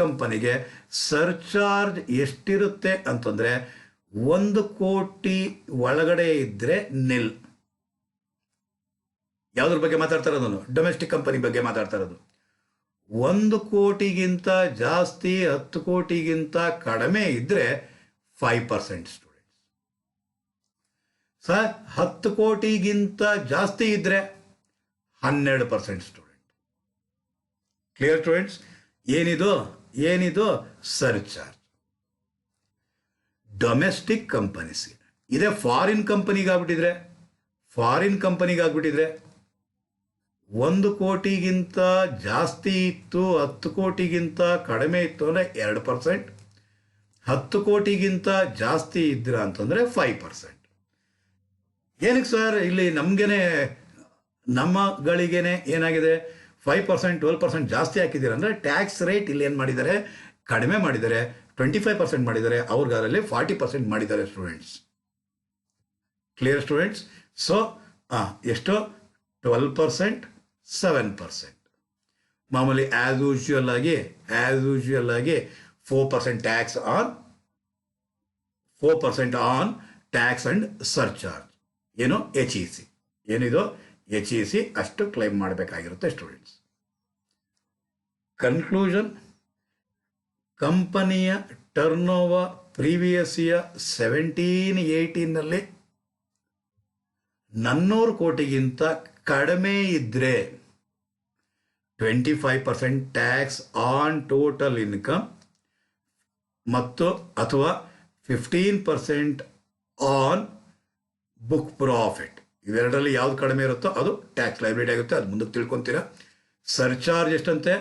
ಕಂಪನಿಗೆ ಸರ್ಚಾರ್ಜ್ ಎಷ್ಟಿರುತ್ತೆ ಅಂತಂದರೆ 1 ಕೋಟಿ ಒಳಗಡೆ ಇದ್ದರೆ ನಿಲ್. ಯಾವುದ್ರ ಬಗ್ಗೆ ಮಾತಾಡ್ತಾ ಇರೋದು, ಡೊಮೆಸ್ಟಿಕ್ ಕಂಪನಿ ಬಗ್ಗೆ ಮಾತಾಡ್ತಾ ಇರೋದು. 1 ಕೋಟಿಗಿಂತ ಜಾಸ್ತಿ 10 ಕೋಟಿಗಿಂತ ಕಡಿಮೆ ಇದ್ದರೆ 5% ಸ್ಟೂಡೆಂಟ್ಸ್. ಸರ್ 10 ಕೋಟಿಗಿಂತ ಜಾಸ್ತಿ ಇದ್ರೆ 12% ಸ್ಟೂಡೆಂಟ್. Clear students? ಏನಿದು ಸರ್ಚಾರ್ಜ್ ಡೊಮೆಸ್ಟಿಕ್ ಕಂಪನೀಸ್ಗೆ. ಇದೇ ಫಾರಿನ್ ಕಂಪನಿಗಾಗ್ಬಿಟ್ಟಿದ್ರೆ 1 ಕೋಟಿಗಿಂತ ಜಾಸ್ತಿ ಇತ್ತು 10 ಕೋಟಿಗಿಂತ ಕಡಿಮೆ ಇತ್ತು ಅಂದರೆ 2%, 10 ಕೋಟಿಗಿಂತ ಜಾಸ್ತಿ ಇದ್ರ ಅಂತಂದರೆ 5%. ಏನಕ್ಕೆ ಸರ್ ಇಲ್ಲಿ ನಮ್ಮಗಳಿಗೇನೆ ಏನಾಗಿದೆ 5%, 12% ಜಾಸ್ತಿ ಹಾಕಿದ್ದೀರ ಅಂದರೆ ಟ್ಯಾಕ್ಸ್ ರೇಟ್ ಇಲ್ಲಿ ಏನು ಮಾಡಿದ್ದಾರೆ, ಕಡಿಮೆ ಮಾಡಿದ್ದಾರೆ. 25% ಮಾಡಿದ್ದಾರೆ, ಅವ್ರಿಗಾರಲ್ಲಿ 40% ಮಾಡಿದ್ದಾರೆ ಸ್ಟೂಡೆಂಟ್ಸ್. Clear students? ಸೊ ಎಷ್ಟು, 12%, 7%. ಮಾಮೂಲಿ ಆ್ಯಸ್ ಯೂಶುವಲ್ ಆಗಿ 4% tax on 4% on tax and surcharge, ಏನು HEC, ಏನಿದು HEC ಅಷ್ಟು ಕ್ಲೈಮ್ ಮಾಡಬೇಕಾಗಿರುತ್ತೆ ಸ್ಟೂಡೆಂಟ್ಸ್. ಕನ್ಕ್ಲೂಷನ್, ಕಂಪನಿಯ ಟರ್ನ್ ಓವರ್ ಪ್ರೀವಿಯಸ್ ಇಯರ್ 17-18ನಲ್ಲಿ 400 ಕೋಟಿಗಿಂತ ಕಡಿಮೆ ಇದ್ದರೆ 25% ಟ್ಯಾಕ್ಸ್ ಆನ್ ಟೋಟಲ್ ಇನ್ಕಮ್ ಮತ್ತು ಅಥವಾ 15% ಆನ್ ಬುಕ್ ಪ್ರಾಫಿಟ್. ಇವೆರಡರಲ್ಲಿ ಯಾವ್ದು ಕಡಿಮೆ ಇರುತ್ತೋ ಅದು ಟ್ಯಾಕ್ಸ್ ಲೈಬಿಲಿಟಿ ಆಗುತ್ತೆ. ಅದು ಮುಂದಕ್ಕೆ ತಿಳ್ಕೊತೀರಾ. ಸರ್ಚಾರ್ಜ್ ಎಷ್ಟಂತೆ?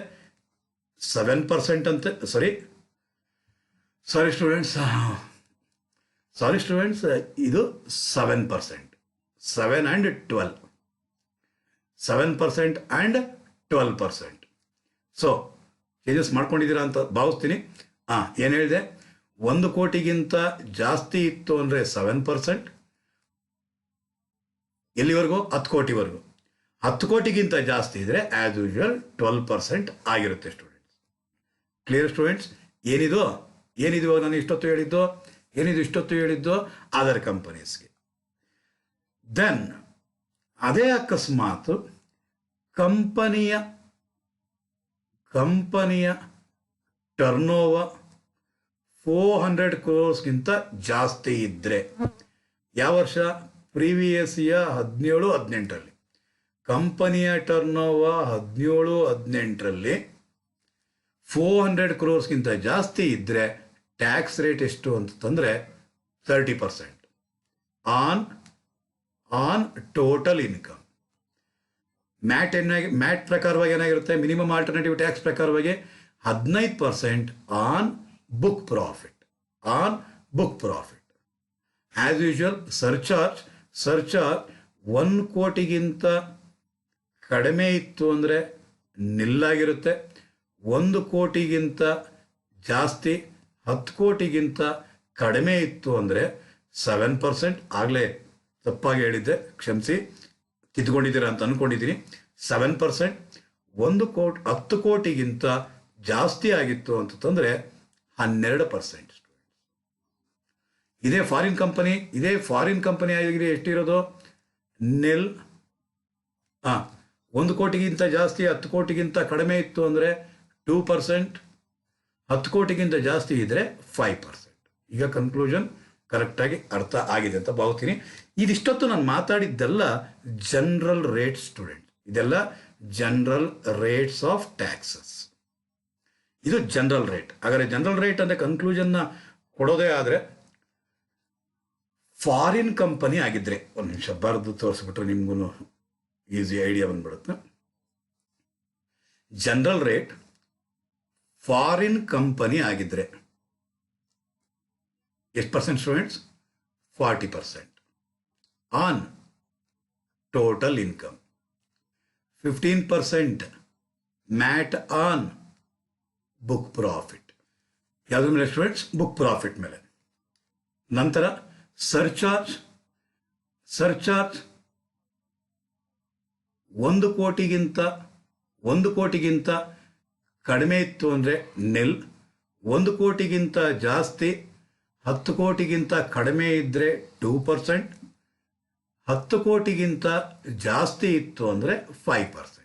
7% ಅಂತೆ. ಸಾರಿ ಸ್ಟೂಡೆಂಟ್ಸ್, ಇದು 7%. 7 and 12. 7% and 12%. ಸೊ ಚೇಂಜಸ್ ಮಾಡ್ಕೊಂಡಿದ್ದೀರಾ ಅಂತ ಭಾವಿಸ್ತೀನಿ. ಏನು ಹೇಳಿದೆ? 1 ಕೋಟಿಗಿಂತ ಜಾಸ್ತಿ ಇತ್ತು ಅಂದರೆ 7%, ಎಲ್ಲಿವರೆಗೂ? 10 ಕೋಟಿವರೆಗೂ. 10 ಕೋಟಿಗಿಂತ ಜಾಸ್ತಿ ಇದ್ರೆ ಆಸ್ ಯೂಶುವಲ್ 12% ಆಗಿರುತ್ತೆ ಸ್ಟೂಡೆಂಟ್ಸ್. Clear students? ಏನಿದು ನಾನು ಇಷ್ಟೊತ್ತು ಹೇಳಿದ್ದು ಅದರ್ ಕಂಪನೀಸ್ಗೆ. ದೆನ್ ಅದೇ ಅಕಸ್ಮಾತ್ ಕಂಪನಿಯ ಟರ್ನ್ ಓವರ್ 400 crores ಜಾಸ್ತಿ ಇದ್ರೆ, ಯಾವ ವರ್ಷ? ಪ್ರೀವಿಯಸ್ ಇಯರ್ 17-18ರಲ್ಲಿ. ಕಂಪನಿಯ ಟರ್ನ್ ಓವರ್ 17-18ರಲ್ಲಿ 400 crores ಜಾಸ್ತಿ ಇದ್ರೆ ಟ್ಯಾಕ್ಸ್ ರೇಟ್ ಎಷ್ಟು ಅಂತಂದ್ರೆ 30% ಆನ್ ಟೋಟಲ್ ಇನ್ಕಮ್. ಮ್ಯಾಟ್ ಪ್ರಕಾರವಾಗಿ ಏನಾಗಿರುತ್ತೆ? ಮಿನಿಮಮ್ ಆಲ್ಟರ್ನೇಟಿವ್ ಟ್ಯಾಕ್ಸ್ ಪ್ರಕಾರವಾಗಿ 15% on book profit. As usual surcharge 1 ಕೋಟಿಗಿಂತ ಕಡಿಮೆ ಇತ್ತು ಅಂದರೆ ನಿಲ್ಲಾಗಿರುತ್ತೆ. 1 ಕೋಟಿಗಿಂತ ಜಾಸ್ತಿ, 10 ಕೋಟಿಗಿಂತ ಕಡಿಮೆ ಇತ್ತು ಅಂದರೆ 7%. ಆಗಲೇ ತಪ್ಪಾಗಿ ಹೇಳಿದ್ದೆ, ಕ್ಷಮಿಸಿ, ತಿದ್ಕೊಂಡಿದ್ದೀರಾ ಅಂತ ಅಂದ್ಕೊಂಡಿದ್ದೀನಿ. 7%. 10 ಕೋಟಿಗಿಂತ ಜಾಸ್ತಿ ಆಗಿತ್ತು ಅಂತಂದರೆ 12%. ಇದೇ ಫಾರಿನ್ ಕಂಪನಿ ಆಗಿದ್ರೆ ಎಷ್ಟಿರೋದು? ನಿಲ್. 1 ಕೋಟಿಗಿಂತ ಜಾಸ್ತಿ, 10 ಕೋಟಿಗಿಂತ ಕಡಿಮೆ ಇತ್ತು ಅಂದರೆ 2%, 10 ಕೋಟಿಗಿಂತ ಜಾಸ್ತಿ ಇದ್ರೆ 5%. ಈಗ ಕನ್ಕ್ಲೂಷನ್ ಕರೆಕ್ಟಾಗಿ ಅರ್ಥ ಆಗಿದೆ ಅಂತ ಭಾವಿಸ್ತೀನಿ. ಇದಿಷ್ಟೊತ್ತು ನಾನು ಮಾತಾಡಿದ್ದೆಲ್ಲ ಜನರಲ್ ರೇಟ್ ಸ್ಟೂಡೆಂಟ್. ಇದೆಲ್ಲ ಜನರಲ್ ರೇಟ್ಸ್ ಆಫ್ ಟ್ಯಾಕ್ಸಸ್. ಇದು ಜನರಲ್ ರೇಟ್. ಹಾಗಾದರೆ ಜನರಲ್ ರೇಟ್ ಅಂದರೆ ಕನ್ಕ್ಲೂಷನ್ನ ಕೊಡೋದೇ ಆದರೆ, ಫಾರಿನ್ ಕಂಪನಿ ಆಗಿದ್ರೆ, ಒಂದು ನಿಮಿಷ ಬರೆದು ತೋರಿಸ್ಬಿಟ್ರೆ ನಿಮ್ಗೂ ಈಸಿ ಐಡಿಯಾ ಬಂದ್ಬಿಡುತ್ತೆ. ಜನರಲ್ ರೇಟ್ ಫಾರಿನ್ ಕಂಪನಿ ಆಗಿದ್ರೆ ಎಷ್ಟು percent students? 40% on total income, 15% mat on book profit. ಯಾವುದ್ರ ಮೇಲೆ ಸ್ಟೂಡೆಂಟ್ಸ್? ಬುಕ್ ಪ್ರಾಫಿಟ್ ಮೇಲೆ. ನಂತರ ಸರ್ಚಾರ್ಜ್ 1 ಕೋಟಿಗಿಂತ ಕಡಿಮೆ ಇತ್ತು ಅಂದರೆ ನಿಲ್. 1 ಕೋಟಿಗಿಂತ ಜಾಸ್ತಿ, 10 ಕೋಟಿಗಿಂತ ಕಡಿಮೆ ಇದ್ದರೆ 2%, 10 ಕೋಟಿಗಿಂತ ಜಾಸ್ತಿ ಇತ್ತು ಅಂದರೆ 5%.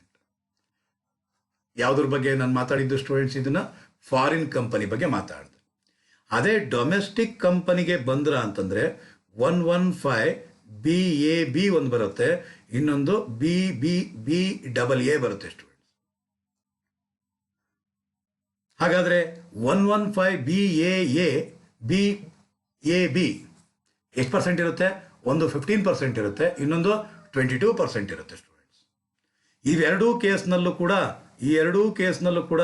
ಯಾವುದ್ರ ಬಗ್ಗೆ ನಾನು ಮಾತಾಡಿದ್ದು ಸ್ಟೂಡೆಂಟ್ಸ್? ಇದನ್ನ ಫಾರಿನ್ ಕಂಪನಿ ಬಗ್ಗೆ ಮಾತಾಡಿದೆ. ಅದೇ ಡೊಮೆಸ್ಟಿಕ್ ಕಂಪನಿಗೆ ಬಂದ್ರ ಅಂತಂದ್ರೆ 115 BAB ಒಂದು ಬರುತ್ತೆ, ಇನ್ನೊಂದು BBBAA ಬರುತ್ತೆ ಸ್ಟೂಡೆಂಟ್ಸ್. ಹಾಗಾದ್ರೆ 115 BAB ಎಷ್ಟು ಪರ್ಸೆಂಟ್ ಇರುತ್ತೆ? ಒಂದು 15% ಇರುತ್ತೆ, ಇನ್ನೊಂದು 22% ಇರುತ್ತೆ ಸ್ಟೂಡೆಂಟ್ಸ್. ಇವೆರಡೂ ಕೇಸ್ನಲ್ಲೂ ಕೂಡ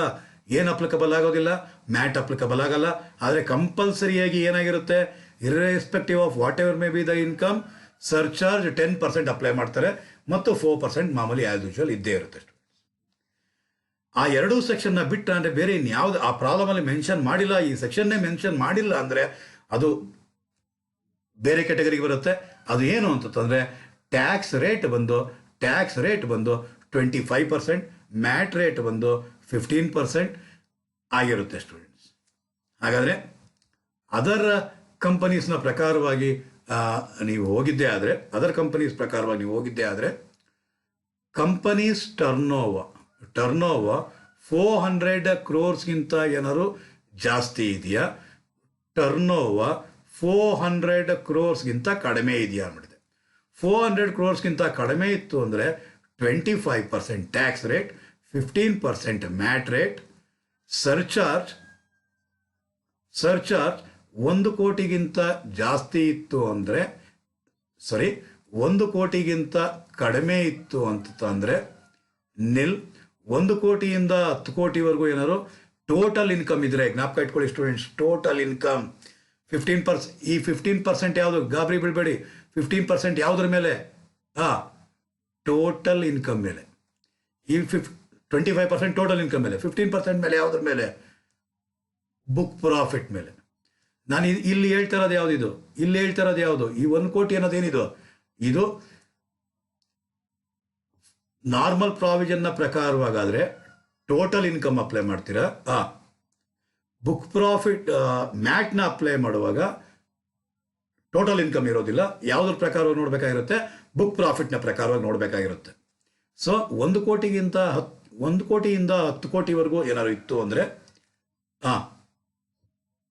ಏನು ಅಪ್ಲಿಕಬಲ್ ಆಗೋದಿಲ್ಲ? ಮ್ಯಾಟ್ ಅಪ್ಲಿಕಬಲ್ ಆಗಲ್ಲ. ಆದರೆ ಕಂಪಲ್ಸರಿಯಾಗಿ ಏನಾಗಿರುತ್ತೆ? Irrespective of what ever may be the income, surcharge 10% apply ಮಾಡ್ತಾರೆ ಮತ್ತು 4% ಮಾಮೂಲಿ ಆಸ್ ಯೂಶುವಲ್ ಇದ್ದೇ ಇರುತ್ತೆ ಸ್ಟೂಡೆಂಟ್ಸ್. ಆ ಎರಡೂ ಸೆಕ್ಷನ್ನ ಬಿಟ್ಟ ಅಂದರೆ ಬೇರೆ ಇನ್ಯಾವುದು ಆ ಪ್ರಾಬ್ಲಮಲ್ಲಿ ಮೆನ್ಷನ್ ಮಾಡಿಲ್ಲ, ಈ ಸೆಕ್ಷನ್ನೇ ಮೆನ್ಷನ್ ಮಾಡಿಲ್ಲ ಅಂದರೆ ಅದು ಬೇರೆ ಕ್ಯಾಟಗರಿಗೆ ಬರುತ್ತೆ. ಅದು ಏನು ಅಂತಂದರೆ ಟ್ಯಾಕ್ಸ್ ರೇಟ್ ಬಂದು 25%, ಮ್ಯಾಟ್ ರೇಟ್ ಬಂದು 15% ಆಗಿರುತ್ತೆ ಸ್ಟೂಡೆಂಟ್ಸ್. ಹಾಗಾದರೆ ಅದರ್ ಕಂಪನೀಸ್ನ ಪ್ರಕಾರವಾಗಿ ನೀವು ಹೋಗಿದ್ದೇ ಆದರೆ, ಅದರ್ ಕಂಪನೀಸ್ ಪ್ರಕಾರವಾಗಿ ನೀವು ಹೋಗಿದ್ದೇ ಆದರೆ, ಕಂಪನೀಸ್ ಟರ್ನ್ ಓವರ್ 400 crores ಏನಾದ್ರು ಜಾಸ್ತಿ ಇದೆಯಾ, ಟರ್ನ್ ಓವರ್ 400 crores ಕಡಿಮೆ ಇದೆಯಾ ಮಾಡಿದೆ. 400 crores ಕಡಿಮೆ ಇತ್ತು ಅಂದರೆ 25% tax rate, 15% mat rate, surcharge 1 ಕೋಟಿಗಿಂತ ಜಾಸ್ತಿ ಇತ್ತು ಅಂದರೆ, 1 ಕೋಟಿಗಿಂತ ಕಡಿಮೆ ಇತ್ತು ಅಂತಂದರೆ ನಿಲ್. 1 ಕೋಟಿಯಿಂದ 10 ಕೋಟಿವರೆಗೂ ಏನಾದ್ರು ಟೋಟಲ್ ಇನ್ಕಮ್ ಇದ್ರೆ, ಜ್ಞಾಪಕ ಇಟ್ಕೊಳ್ಳಿ ಸ್ಟೂಡೆಂಟ್ಸ್, ಟೋಟಲ್ ಇನ್ಕಮ್ 15%. ಈ 15% ಯಾವುದು, ಗಾಬರಿ ಬಿಡಬೇಡಿ, 15% ಯಾವುದ್ರ ಮೇಲೆ? ಟೋಟಲ್ ಇನ್ಕಮ್ ಮೇಲೆ. ಈ 25% ಟೋಟಲ್ ಇನ್ಕಮ್ ಮೇಲೆ, 15% ಮೇಲೆ ಯಾವುದ್ರ ಮೇಲೆ? ಬುಕ್ ಪ್ರಾಫಿಟ್ ಮೇಲೆ. ನಾನು ಇಲ್ಲಿ ಹೇಳ್ತಾ ಇರೋದು ಯಾವುದಿದು? ಇಲ್ಲಿ ಹೇಳ್ತಾ ಇರೋದು ಯಾವುದು? ಈ 1 ಕೋಟಿ ಅನ್ನೋದೇನಿದು? ಇದು ನಾರ್ಮಲ್ ಪ್ರಾವಿಷನ್ನ ಪ್ರಕಾರವಾಗಾದರೆ ಟೋಟಲ್ ಇನ್ಕಮ್ ಅಪ್ಲೈ ಮಾಡ್ತೀರಾ. ಬುಕ್ ಪ್ರಾಫಿಟ್ ಮ್ಯಾಟ್ನ ಅಪ್ಲೈ ಮಾಡುವಾಗ ಟೋಟಲ್ ಇನ್ಕಮ್ ಇರೋದಿಲ್ಲ. ಯಾವುದ್ರ ಪ್ರಕಾರವಾಗಿ ನೋಡಬೇಕಾಗಿರುತ್ತೆ? ಬುಕ್ ಪ್ರಾಫಿಟ್ನ ಪ್ರಕಾರವಾಗಿ ನೋಡಬೇಕಾಗಿರುತ್ತೆ. ಸೊ 1 ಕೋಟಿಯಿಂದ 10 ಕೋಟಿವರೆಗೂ ಏನಾದ್ರು ಇತ್ತು ಅಂದರೆ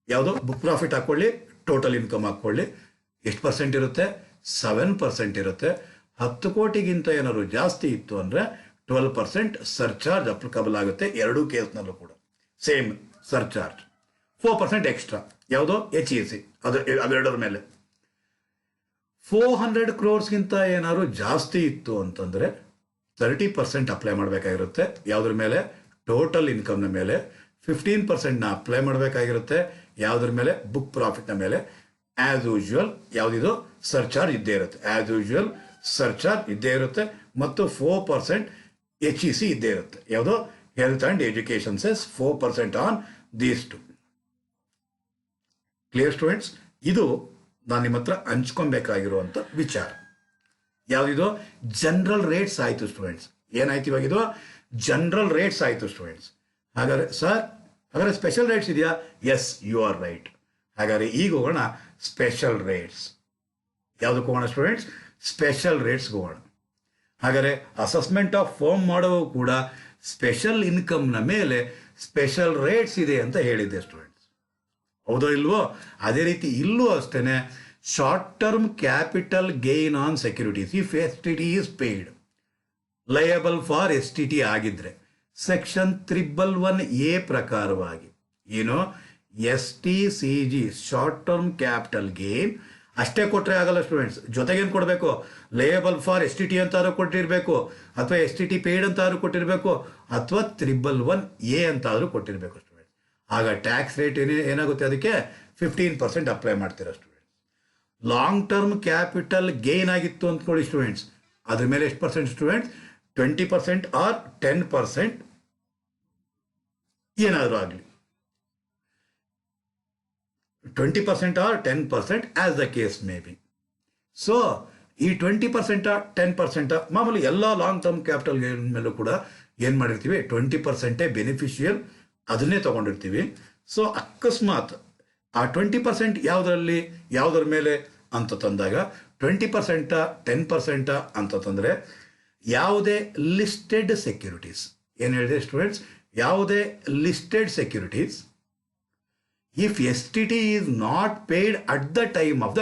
ಯಾವುದು? ಬುಕ್ ಪ್ರಾಫಿಟ್ ಹಾಕ್ಕೊಳ್ಳಿ, ಟೋಟಲ್ ಇನ್ಕಮ್ ಹಾಕ್ಕೊಳ್ಳಿ. ಎಷ್ಟು ಪರ್ಸೆಂಟ್ ಇರುತ್ತೆ? 7% ಇರುತ್ತೆ. 10 ಕೋಟಿಗಿಂತ ಏನಾದ್ರು ಜಾಸ್ತಿ ಇತ್ತು ಅಂದರೆ 12% ಸರ್ಚಾರ್ಜ್ ಅಪ್ಲಿಕಬಲ್ ಆಗುತ್ತೆ. ಎರಡೂ ಕೇಸ್ನಲ್ಲೂ ಕೂಡ ಸೇಮ್ ಸರ್ಚಾರ್ಜ್. 4% ಎಕ್ಸ್ಟ್ರಾ, ಯಾವುದೋ HEC, ಅವೆರಡರ ಮೇಲೆ. 400 crores ಏನಾದ್ರು ಜಾಸ್ತಿ ಇತ್ತು ಅಂತಂದರೆ 30% ಅಪ್ಲೈ ಮಾಡಬೇಕಾಗಿರುತ್ತೆ. ಯಾವುದ್ರ ಮೇಲೆ? ಟೋಟಲ್ ಇನ್ಕಮ್ನ ಮೇಲೆ. 15%ನ ಅಪ್ಲೈ ಮಾಡಬೇಕಾಗಿರುತ್ತೆ. ಯಾವುದ್ರ ಮೇಲೆ? ಬುಕ್ ಪ್ರಾಫಿಟ್ನ ಮೇಲೆ. As usual ಯಾವುದಿದು? ಸರ್ಚಾರ್ಜ್ ಇದ್ದೇ ಇರುತ್ತೆ. ಆ್ಯಸ್ ಯೂಶುವಲ್ ಸರ್ಚಾರ್ಜ್ ಇದ್ದೇ ಇರುತ್ತೆ. ಮತ್ತು 4% HEC ಇದ್ದೇ ಇರುತ್ತೆ. ಯಾವುದೋ? Health and education cess 4% on these two. Clear students? ಇದು ನಾನು ನಿಮ್ಮ ಹತ್ರ ಹಂಚ್ಕೊಬೇಕಾಗಿರುವಂಥ ವಿಚಾರ. ಯಾವುದಿದು? ಜನರಲ್ ರೇಟ್ಸ್ ಆಯಿತು ಸ್ಟೂಡೆಂಟ್ಸ್. ಏನಾಯ್ತು ಇವಾಗಿದು? ಜನರಲ್ ರೇಟ್ಸ್ ಆಯಿತು ಸ್ಟೂಡೆಂಟ್ಸ್. ಹಾಗಾದರೆ ಹಾಗಾದರೆ ಸ್ಪೆಷಲ್ ರೇಟ್ಸ್ ಇದೆಯಾ? Yes, you are right. ಹಾಗಾದರೆ ಈಗ ಹೋಗೋಣ ಸ್ಪೆಷಲ್ ರೇಟ್ಸ್. ಯಾವುದಕ್ಕೆ ಹೋಗೋಣ ಸ್ಟೂಡೆಂಟ್ಸ್? ಸ್ಪೆಷಲ್ ರೇಟ್ಸ್ಗೆ ಹೋಗೋಣ. ಹಾಗಾದರೆ ಅಸೆಸ್ಮೆಂಟ್ ಆಫ್ ಫರ್ಮ್ ಮಾಡುವ ಕೂಡ ಸ್ಪೆಷಲ್ ಇನ್ಕಮ್ನ ಮೇಲೆ ಸ್ಪೆಷಲ್ ರೇಟ್ಸ್ ಇದೆ ಅಂತ ಹೇಳಿದ್ದೆ ಸ್ಟೂಡೆಂಟ್ಸ್. ಹೌದೋ ಇಲ್ವೋ? ಅದೇ ರೀತಿ ಇಲ್ಲೂ ಅಷ್ಟೇ, short term capital gain on securities if STT is paid liable for STT ಆಗಿದ್ರೆ ಸೆಕ್ಷನ್ 311A ಪ್ರಕಾರವಾಗಿ ಏನು, STCG short term capital gain ಅಷ್ಟೇ ಕೊಟ್ಟರೆ ಆಗಲ್ಲ ಸ್ಟೂಡೆಂಟ್ಸ್. ಜೊತೆಗೇನು ಕೊಡಬೇಕು? ಲೇಯಬಲ್ ಫಾರ್ STT ಅಂತಾದ್ರೂ ಕೊಟ್ಟಿರಬೇಕು, ಅಥವಾ STT ಪೇಯ್ಡ್ ಅಂತಾದ್ರೂ ಕೊಟ್ಟಿರಬೇಕು, ಅಥವಾ 311A ಅಂತಾದ್ರೂ ಕೊಟ್ಟಿರಬೇಕು ಸ್ಟೂಡೆಂಟ್ಸ್. ಆಗ ಟ್ಯಾಕ್ಸ್ ರೇಟ್ ಏನಾಗುತ್ತೆ? ಅದಕ್ಕೆ 15% ಅಪ್ಲೈ ಮಾಡ್ತೀರಾ students. Long term capital gain ಆಗಿತ್ತು ಅಂದ್ಕೊಳ್ಳಿ ಸ್ಟೂಡೆಂಟ್ಸ್, ಅದ್ರ ಮೇಲೆ ಎಷ್ಟು ಪರ್ಸೆಂಟ್ ಸ್ಟೂಡೆಂಟ್ಸ್? 20% ಆರ್ 10% ಏನಾದರೂ ಆಗಲಿ, 20% or 10% as the case may be. So ಈ 20% 10% ಮಾಮೂಲಿ ಎಲ್ಲ ಲಾಂಗ್ ಟರ್ಮ್ ಕ್ಯಾಪಿಟಲ್ ಗೇನ್ ಮೇಲೂ ಕೂಡ ಏನು ಮಾಡಿರ್ತೀವಿ? 20% ಬೆನಿಫಿಷಿಯಲ್, ಅದನ್ನೇ ತಗೊಂಡಿರ್ತೀವಿ. ಸೊ ಅಕಸ್ಮಾತ್ ಆ 20% ಯಾವುದರ ಮೇಲೆ ಅಂತ ತಂದಾಗ 20% 10% ಅಂತ ತಂದರೆ ಯಾವುದೇ ಲಿಸ್ಟೆಡ್ ಸೆಕ್ಯೂರಿಟೀಸ್, ಏನು ಹೇಳಿದೆ ಸ್ಟೂಡೆಂಟ್ಸ್? ಯಾವುದೇ listed securities if STT is not paid at the time of the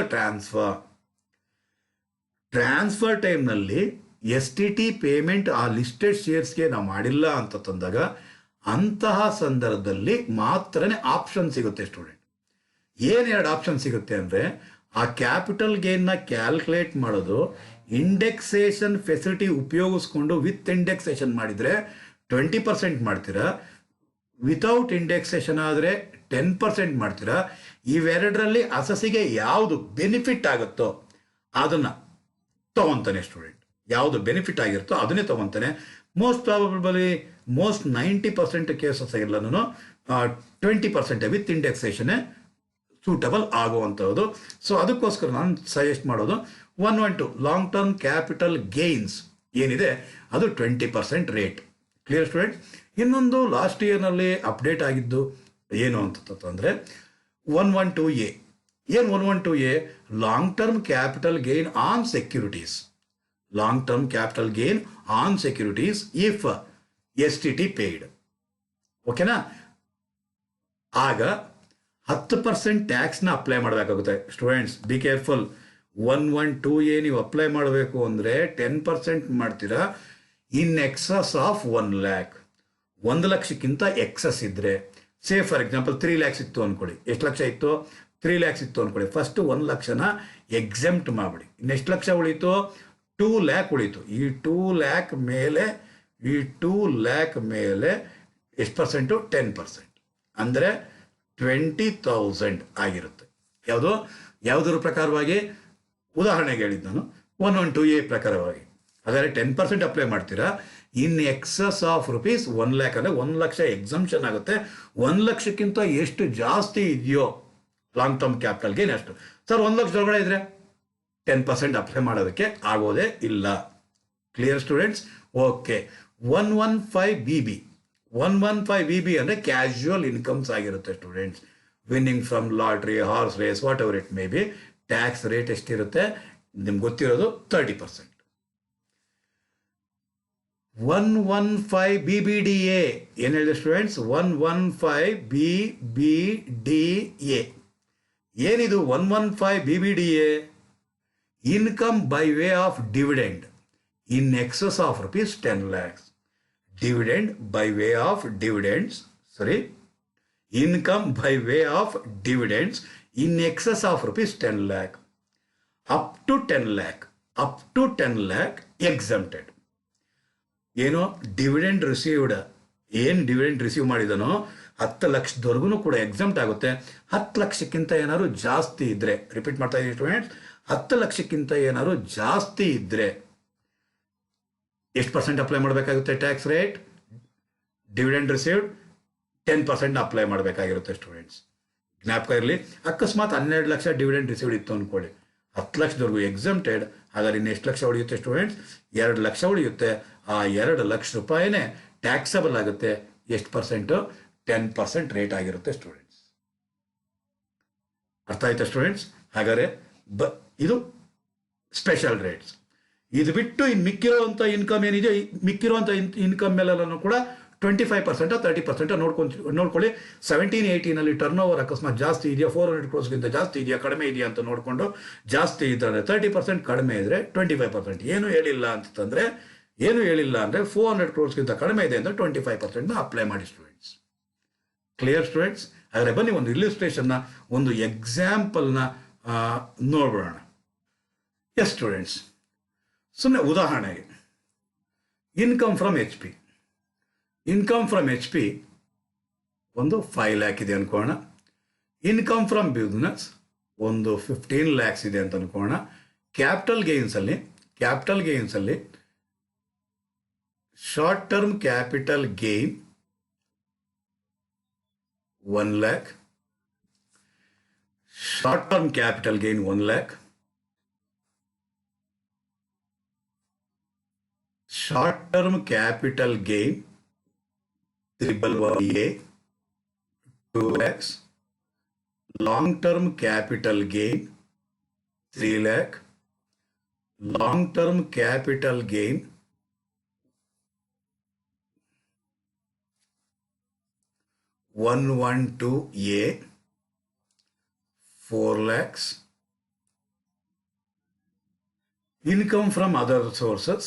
transfer ಟೈಮ್ನಲ್ಲಿ STT ಪೇಮೆಂಟ್ ಆ ಲಿಸ್ಟೆಡ್ ಶೇರ್ಸ್ಗೆ ನಾವು ಮಾಡಿಲ್ಲ ಅಂತ ತಂದಾಗ ಅಂತಹ ಸಂದರ್ಭದಲ್ಲಿ ಮಾತ್ರನೇ ಆಪ್ಷನ್ ಸಿಗುತ್ತೆ ಸ್ಟೂಡೆಂಟ್. ಏನೆರಡು ಆಪ್ಷನ್ ಸಿಗುತ್ತೆ ಅಂದರೆ, ಆ ಕ್ಯಾಪಿಟಲ್ ಗೇನ್ನ ಕ್ಯಾಲ್ಕುಲೇಟ್ ಮಾಡೋದು ಇಂಡೆಕ್ಸೇಷನ್ ಫೆಸಿಲಿಟಿ ಉಪಯೋಗಿಸ್ಕೊಂಡು ವಿತ್ ಇಂಡೆಕ್ಸೇಷನ್ ಮಾಡಿದರೆ 20% ಮಾಡ್ತೀರಾ, ವಿತೌಟ್ ಇಂಡೆಕ್ಸೇಷನ್ ಆದರೆ 10% ಮಾಡ್ತೀರಾ. ಇವೆರಡರಲ್ಲಿ ಅಸಸಿಗೆ ಯಾವುದು ಬೆನಿಫಿಟ್ ಆಗುತ್ತೋ ಅದನ್ನು ತಗೊತಾನೆ ಸ್ಟೂಡೆಂಟ್. ಯಾವುದು ಬೆನಿಫಿಟ್ ಆಗಿರುತ್ತೋ ಅದನ್ನೇ ತಗೊತಾನೆ. ಮೋಸ್ಟ್ ಪ್ರಾಬಬಲಿ 90% ಕೇಸಸ್ ಎಲ್ಲನೂ 20% ವಿತ್ ಇಂಡೆಕ್ಸೇಷನ್ನೇ ಸೂಟಬಲ್ ಆಗುವಂಥದ್ದು. ಸೊ ಅದಕ್ಕೋಸ್ಕರ ನಾನು ಸಜೆಸ್ಟ್ ಮಾಡೋದು 112 ಲಾಂಗ್ ಟರ್ಮ್ ಕ್ಯಾಪಿಟಲ್ ಗೇನ್ಸ್ ಏನಿದೆ ಅದು 20% ರೇಟ್. Clear student? ಇನ್ನೊಂದು ಲಾಸ್ಟ್ ಇಯರ್ನಲ್ಲಿ ಅಪ್ಡೇಟ್ ಆಗಿದ್ದು ಏನು ಅಂತಂದರೆ 112A. ಏನು 112A? Long term capital gain on securities. Long term capital gain on securities if STT paid. ಓಕೆನಾ? ಆಗ 10% ಟ್ಯಾಕ್ಸ್ನ ಅಪ್ಲೈ ಮಾಡಬೇಕಾಗುತ್ತೆ. Students be careful. 112A ನೀವು ಅಪ್ಲೈ ಮಾಡಬೇಕು ಅಂದರೆ 10% ಮಾಡ್ತೀರಾ ಇನ್ ಎಕ್ಸಸ್ ಆಫ್ 1 lakh. 1 ಲಕ್ಷಕ್ಕಿಂತ ಎಕ್ಸಸ್ ಇದ್ದರೆ, ಸೇ ಫಾರ್ ಎಕ್ಸಾಂಪಲ್ 3 lakhs ಇತ್ತು ಅಂದ್ಕೊಳ್ಳಿ. ಎಷ್ಟು ಲಕ್ಷ ಇತ್ತು? 3 lakhs ಇತ್ತು ಅಂದ್ಕೊಳ್ಳಿ. ಫಸ್ಟ್ 1 ಲಕ್ಷನ ಎಕ್ಸೆಂಪ್ಟ್ ಮಾಡಿಬಿಡಿ. ಇನ್ನೆಷ್ಟು ಲಕ್ಷ ಉಳೀತು? 2 lakh ಉಳೀತು. ಈ 2 lakh ಮೇಲೆ ಎಷ್ಟು ಪರ್ಸೆಂಟು? 10%. ಅಂದರೆ 20,000 ಆಗಿರುತ್ತೆ. ಯಾವುದರ ಪ್ರಕಾರವಾಗಿ? ಉದಾಹರಣೆಗೆ ಹೇಳಿದ್ದು ನಾನು 112A ಪ್ರಕಾರವಾಗಿ. ಹಾಗಾದರೆ 10% ಅಪ್ಲೈ ಮಾಡ್ತೀರಾ in excess of rupees 1 lakh. ಅಂದರೆ 1 ಲಕ್ಷ ಎಕ್ಸಂಪ್ಷನ್ ಆಗುತ್ತೆ. 1 ಲಕ್ಷಕ್ಕಿಂತ ಎಷ್ಟು ಜಾಸ್ತಿ ಇದೆಯೋ ಲಾಂಗ್ ಟರ್ಮ್ ಕ್ಯಾಪಿಟಲ್ ಗೇನ್ ಅಷ್ಟು. ಸರ್ 1 ಲಕ್ಷ ಒಳಗಡೆ ಇದ್ರೆ 10% ಅಪ್ಲೈ ಮಾಡೋದಕ್ಕೆ ಆಗೋದೇ ಇಲ್ಲ. Clear students? Okay. 115BB. 115BB ಅಂದರೆ ಕ್ಯಾಶುವಲ್ ಇನ್ಕಮ್ಸ್ ಆಗಿರುತ್ತೆ ಸ್ಟೂಡೆಂಟ್ಸ್. Winning from lottery, horse race, whatever it may be. Tax rate ಎಷ್ಟಿರುತ್ತೆ ನಿಮ್ಗೆ ಗೊತ್ತಿರೋದು? 30%. 115BBDA ಏನು ಹೇಳಿದೆ ಸ್ಟೂಡೆಂಟ್ಸ್? 115BBDA ಏನಿದು? 115BBDA income by way of dividend in excess of rupees 10 lakhs. Dividend by way of dividends, income by way of dividends in excess of rupees 10 lakh. Up to 10 lakh exempted. ಏನೋ dividend received, ಏನು dividend receive ಮಾಡಿದನೋ 10 ಲಕ್ಷದವರೆಗೂ ಕೂಡ exempt ಆಗುತ್ತೆ. 10 ಲಕ್ಷಕ್ಕಿಂತ ಏನಾದ್ರು ಜಾಸ್ತಿ ಇದ್ರೆ, ರಿಪೀಟ್ ಮಾಡ್ತಾ ಇದ್ದೀನಿ ಸ್ಟೂಡೆಂಟ್ಸ್, 10 ಲಕ್ಷಕ್ಕಿಂತ ಏನಾದ್ರು ಜಾಸ್ತಿ ಇದ್ರೆ ಎಷ್ಟು ಪರ್ಸೆಂಟ್ ಅಪ್ಲೈ ಮಾಡಬೇಕಾಗುತ್ತೆ? Tax rate. Dividend received 10% apply ಮಾಡಬೇಕಾಗಿರುತ್ತೆ ಸ್ಟೂಡೆಂಟ್ಸ್. ಜ್ಞಾಪಕ ಇರಲಿ. ಅಕಸ್ಮಾತ್ 12 ಲಕ್ಷ ಡಿವಿಡೆಂಡ್ ರಿಸೀವ್ಡ್ ಇತ್ತು ಅಂದ್ಕೊಳ್ಳಿ, 10 ಲಕ್ಷದವರೆಗೂ ಎಕ್ಸಮ್ಟೆಡ್. ಹಾಗಾದ್ರೆ ಇನ್ನು ಎಷ್ಟು ಲಕ್ಷ ಉಳಿಯುತ್ತೆ ಸ್ಟೂಡೆಂಟ್ಸ್? 2 ಲಕ್ಷ ಉಳಿಯುತ್ತೆ. ಆ 2 ಲಕ್ಷ ರೂಪಾಯಿನೇ ಟ್ಯಾಕ್ಸಬಲ್ ಆಗುತ್ತೆ. ಎಷ್ಟು ಪರ್ಸೆಂಟು? 10% ರೇಟ್ ಆಗಿರುತ್ತೆ ಸ್ಟೂಡೆಂಟ್ಸ್. ಅರ್ಥ ಆಯ್ತಾ ಸ್ಟೂಡೆಂಟ್ಸ್? ಹಾಗಾದರೆ ಇದು ಸ್ಪೆಷಲ್ ರೇಟ್ಸ್. ಇದು ಬಿಟ್ಟು ಇನ್ನು ಮಿಕ್ಕಿರೋಂಥ ಇನ್ಕಮ್ ಏನಿದೆ, ಮಿಕ್ಕಿರೋಂಥ ಇನ್ಕಮ್ ಮೇಲೆಲ್ಲೂ ಕೂಡ 25% 30% ನೋಡ್ಕೊಳ್ಳಿ. 17-18 ಟರ್ನ್ ಓವರ್ ಅಕಸ್ಮಾತ್ ಜಾಸ್ತಿ ಇದೆಯಾ, 400 crores ಜಾಸ್ತಿ ಇದೆಯಾ, ಕಡಿಮೆ ಇದೆಯಾ ಅಂತ ನೋಡಿಕೊಂಡು, ಜಾಸ್ತಿ ಇದ್ದರೆ 30%, ಕಡಿಮೆ ಇದ್ದರೆ 25%. ಏನು ಹೇಳಿಲ್ಲ ಅಂತಂದರೆ 400 crores ಕಡಿಮೆ ಇದೆ ಅಂದರೆ 25% ಅಪ್ಲೈ ಮಾಡಿ ಸ್ಟೂಡೆಂಟ್ಸ್. Clear students? ಆದರೆ ಬನ್ನಿ ಒಂದು ಇಲಿಸ್ಟ್ರೇಷನ್ನ, ಒಂದು ಎಕ್ಸಾಂಪಲ್ನ ನೋಡ್ಬಿಡೋಣ. ಎಸ್ ಸ್ಟೂಡೆಂಟ್ಸ್, ಸುಮ್ಮನೆ ಉದಾಹರಣೆಗೆ income from HP. Income from HP ಒಂದು 5 lakh ಇದೆ ಅನ್ಕೋಣ. ಇನ್ಕಮ್ ಫ್ರಮ್ ಬಿಸ್ನೆಸ್ ಒಂದು 15 lakhs ಇದೆ ಅಂತ ಅನ್ಕೋಣ. ಕ್ಯಾಪಿಟಲ್ ಗೇನ್ಸಲ್ಲಿ short term capital gain 1 lakh. Short term capital gain 1 lakh. Short term capital gain (3AA) 2 lakhs. Long term capital gain 3 lakh. Long term capital gain 112A 4 lakhs. Income from other sources,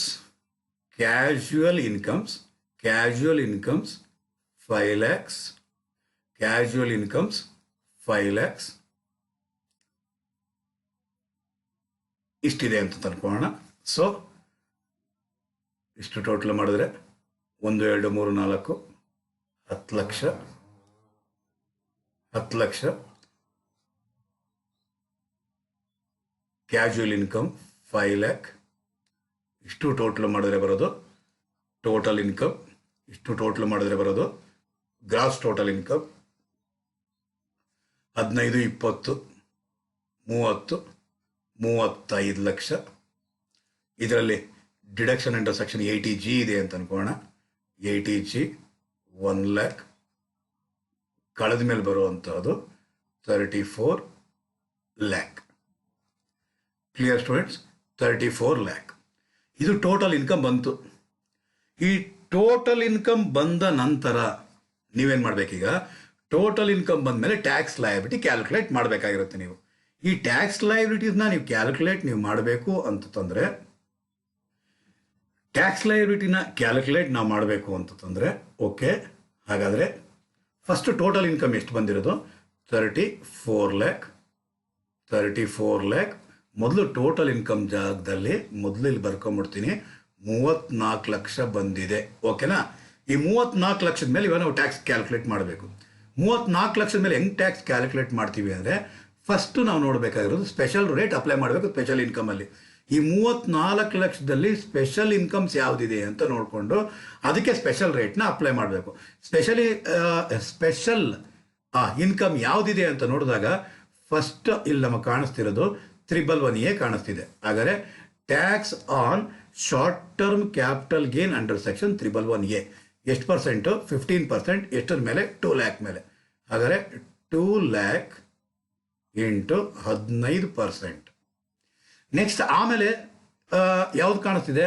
casual incomes 5 lakhs. Casual incomes 5 lakhs. ಇಷ್ಟಿದೆ ಅಂತ ಅನ್ಕೊಳ್ಳೋಣ. So ಇಷ್ಟು total ಮಾಡಿದ್ರೆ 1 2 3 4 10 ಲಕ್ಷ. Casual income 5 lakh. ಇಷ್ಟು total ಮಾಡಿದ್ರೆ ಬರೋದು total income. Gross total income 15 20 30 35 ಲಕ್ಷ. ಇದರಲ್ಲಿ deduction under section 80G ಇದೆ ಅಂತ ಅನ್ಕೋಣ. 80G 1 lakh. ಕಳೆದ ಮೇಲೆ ಬರುವಂಥದ್ದು 34 ಲ್ಯಾಕ್. Clear students? 34 ಲ್ಯಾಕ್. ಇದು ಟೋಟಲ್ ಇನ್ಕಮ್ ಬಂತು. ಈ ಟೋಟಲ್ ಇನ್ಕಮ್ ಬಂದ ನಂತರ ನೀವೇನು ಮಾಡಬೇಕೀಗ, ಟೋಟಲ್ ಇನ್ಕಮ್ ಬಂದ ಮೇಲೆ ಟ್ಯಾಕ್ಸ್ ಲಯಬಿಲಿಟಿ ಕ್ಯಾಲ್ಕುಲೇಟ್ ಮಾಡಬೇಕಾಗಿರುತ್ತೆ. ನೀವು ಈ ಟ್ಯಾಕ್ಸ್ ಲಯಬಿಲಿಟೀಸ್ನ ನೀವು ಕ್ಯಾಲ್ಕುಲೇಟ್ ಮಾಡಬೇಕು ಅಂತಂದರೆ, ಟ್ಯಾಕ್ಸ್ ಲಯಬಿಲಿಟಿನ ಕ್ಯಾಲ್ಕುಲೇಟ್ ನಾವು ಮಾಡಬೇಕು ಅಂತಂದರೆ, ಓಕೆ, ಹಾಗಾದರೆ ಫಸ್ಟ್ ಟೋಟಲ್ ಇನ್ಕಮ್ ಎಷ್ಟು ಬಂದಿರೋದು? 34 ಲ್ಯಾಕ್. 34 ಲ್ಯಾಕ್. ಮೊದಲು ಟೋಟಲ್ ಇನ್ಕಮ್ ಜಾಗದಲ್ಲಿ ಮೊದಲು ಇಲ್ಲಿ ಬರ್ಕೊಂಬಿಡ್ತೀನಿ, 34 ಲಕ್ಷ ಬಂದಿದೆ. ಓಕೆನಾ? ಈ 34 ಲಕ್ಷದ ಮೇಲೆ ಇವಾಗ ನಾವು ಟ್ಯಾಕ್ಸ್ ಕ್ಯಾಲ್ಕುಲೇಟ್ ಮಾಡಬೇಕು. 34 ಲಕ್ಷದ ಮೇಲೆ ಹೆಂಗೆ ಟ್ಯಾಕ್ಸ್ ಕ್ಯಾಲ್ಕುಲೇಟ್ ಮಾಡ್ತೀವಿ ಅಂದರೆ, ಫಸ್ಟು ನಾವು ನೋಡಬೇಕಾಗಿರೋದು ಸ್ಪೆಷಲ್ ರೇಟ್ ಅಪ್ಲೈ ಮಾಡಬೇಕು ಸ್ಪೆಷಲ್ ಇನ್ಕಮಲ್ಲಿ. ಈ 34 ಲಕ್ಷದಲ್ಲಿ ಸ್ಪೆಷಲ್ ಇನ್ಕಮ್ಸ್ ಯಾವುದಿದೆ ಅಂತ ನೋಡಿಕೊಂಡು ಅದಕ್ಕೆ ಸ್ಪೆಷಲ್ ರೇಟ್ನ ಅಪ್ಲೈ ಮಾಡಬೇಕು. ಸ್ಪೆಷಲ್ ಇನ್ಕಮ್ ಯಾವುದಿದೆ ಅಂತ ನೋಡಿದಾಗ ಫಸ್ಟ್ ಇಲ್ಲಿ ನಮಗೆ ಕಾಣಿಸ್ತಿರೋದು 311A ಕಾಣಿಸ್ತಿದೆ. ಹಾಗಾದರೆ tax on short term capital gain under section 311A ಎಷ್ಟು ಪರ್ಸೆಂಟು? 15%. ಎಷ್ಟರ ಮೇಲೆ? 2 ಲ್ಯಾಕ್ ಮೇಲೆ. ಹಾಗಾದರೆ 2 ಲ್ಯಾಕ್ ಇಂಟು 15%. ನೆಕ್ಸ್ಟ್ ಆಮೇಲೆ ಯಾವ್ದು ಕಾಣಿಸ್ತಿದೆ?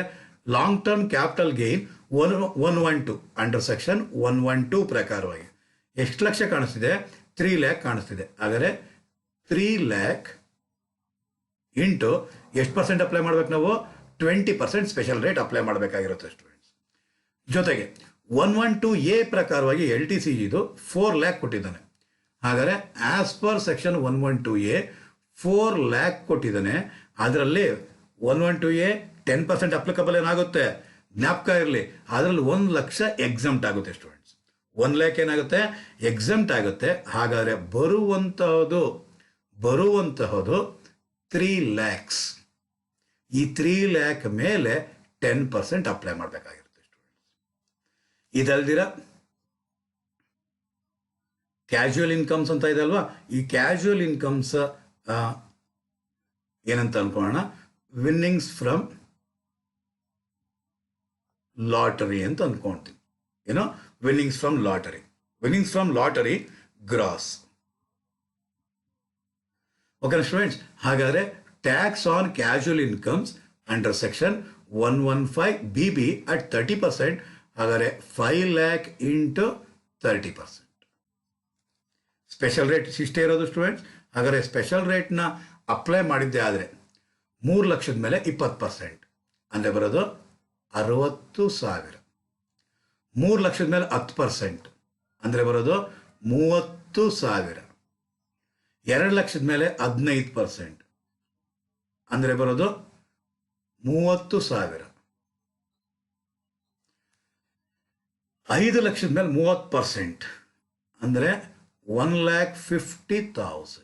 Long term capital gain 112 under section 112 ಪ್ರಕಾರವಾಗಿ ಎಷ್ಟು ಲಕ್ಷ ಕಾಣಿಸ್ತಿದೆ? 3 ಲ್ಯಾಕ್ ಕಾಣಿಸ್ತಿದೆ. ಹಾಗಾದರೆ 3 ಲ್ಯಾಕ್ ಇಂಟು ಎಷ್ಟು ಪರ್ಸೆಂಟ್ ಅಪ್ಲೈ ಮಾಡ್ಬೇಕು ನಾವು? 20% ಸ್ಪೆಷಲ್ ರೇಟ್ ಅಪ್ಲೈ ಮಾಡಬೇಕಾಗಿರುತ್ತೆ ಸ್ಟೂಡೆಂಟ್ಸ್. ಜೊತೆಗೆ 112A ಪ್ರಕಾರವಾಗಿ LTC ಇದು 4 ಲ್ಯಾಕ್ ಕೊಟ್ಟಿದ್ದಾನೆ. ಹಾಗಾದರೆ as per section 112A 4 lac ಕೊಟ್ಟಿದ್ದಾನೆ. ಅದರಲ್ಲಿ 112A 10% ಅಪ್ಲಿಕಬಲ್ ಏನಾಗುತ್ತೆ? ಜ್ಞಾಪಕ ಇರಲಿ, ಅದರಲ್ಲಿ 1 ಲಕ್ಷ ಎಕ್ಸಮ್ಟ್ ಆಗುತ್ತೆ ಸ್ಟೂಡೆಂಟ್ಸ್. 1 ಲ್ಯಾಕ್ ಏನಾಗುತ್ತೆ? ಎಕ್ಸಮ್ಟ್ ಆಗುತ್ತೆ. ಹಾಗಾದರೆ ಬರುವಂತಹದು 3 ಲ್ಯಾಕ್ಸ್. ಈ 3 ಲ್ಯಾಕ್ ಮೇಲೆ 10% ಅಪ್ಲೈ ಮಾಡಬೇಕಾಗಿರುತ್ತೆ ಸ್ಟೂಡೆಂಟ್ಸ್. ಇದಲ್ದಿರ ಕ್ಯಾಶುವಲ್ ಇನ್ಕಮ್ಸ್ ಅಂತ ಇದೆ ಅಲ್ವಾ? ಈ ಕ್ಯಾಶುವಲ್ ಇನ್ಕಮ್ಸ್ ಏನಂತ ಅನ್ಕೊಳ್ಳೋಣ? ವಿನ್ನಿಂಗ್ಸ್ ಫ್ರಮ್ ಲಾಟರಿ ಅಂತ ಅನ್ಕೊಳ್ತೀನಿ. ಏನೋ winnings from lottery gross. Okay students? ಹಾಗಾದರೆ tax on casual incomes under section 115BB at 30%. ಹಾಗಾದರೆ 5 ಲ್ಯಾಕ್ ಇಂಟು 30%. ಸ್ಪೆಷಲ್ ರೇಟ್ ಇಷ್ಟೇ ಇರೋದು ಸ್ಟೂಡೆಂಟ್ಸ್. ಹಾಗಾದರೆ ಸ್ಪೆಷಲ್ ರೇಟ್ನ ಅಪ್ಲೈ ಮಾಡಿದ್ದೆ ಆದರೆ 3 ಲಕ್ಷದ ಮೇಲೆ 20% ಅಂದರೆ ಬರೋದು 60,000. 3 ಲಕ್ಷದ ಮೇಲೆ 10% ಅಂದರೆ ಬರೋದು 30,000. 2 ಲಕ್ಷದ ಮೇಲೆ 15% ಅಂದರೆ ಬರೋದು 30,000. 5 ಲಕ್ಷದ ಮೇಲೆ 30% ಅಂದರೆ 1,50,000.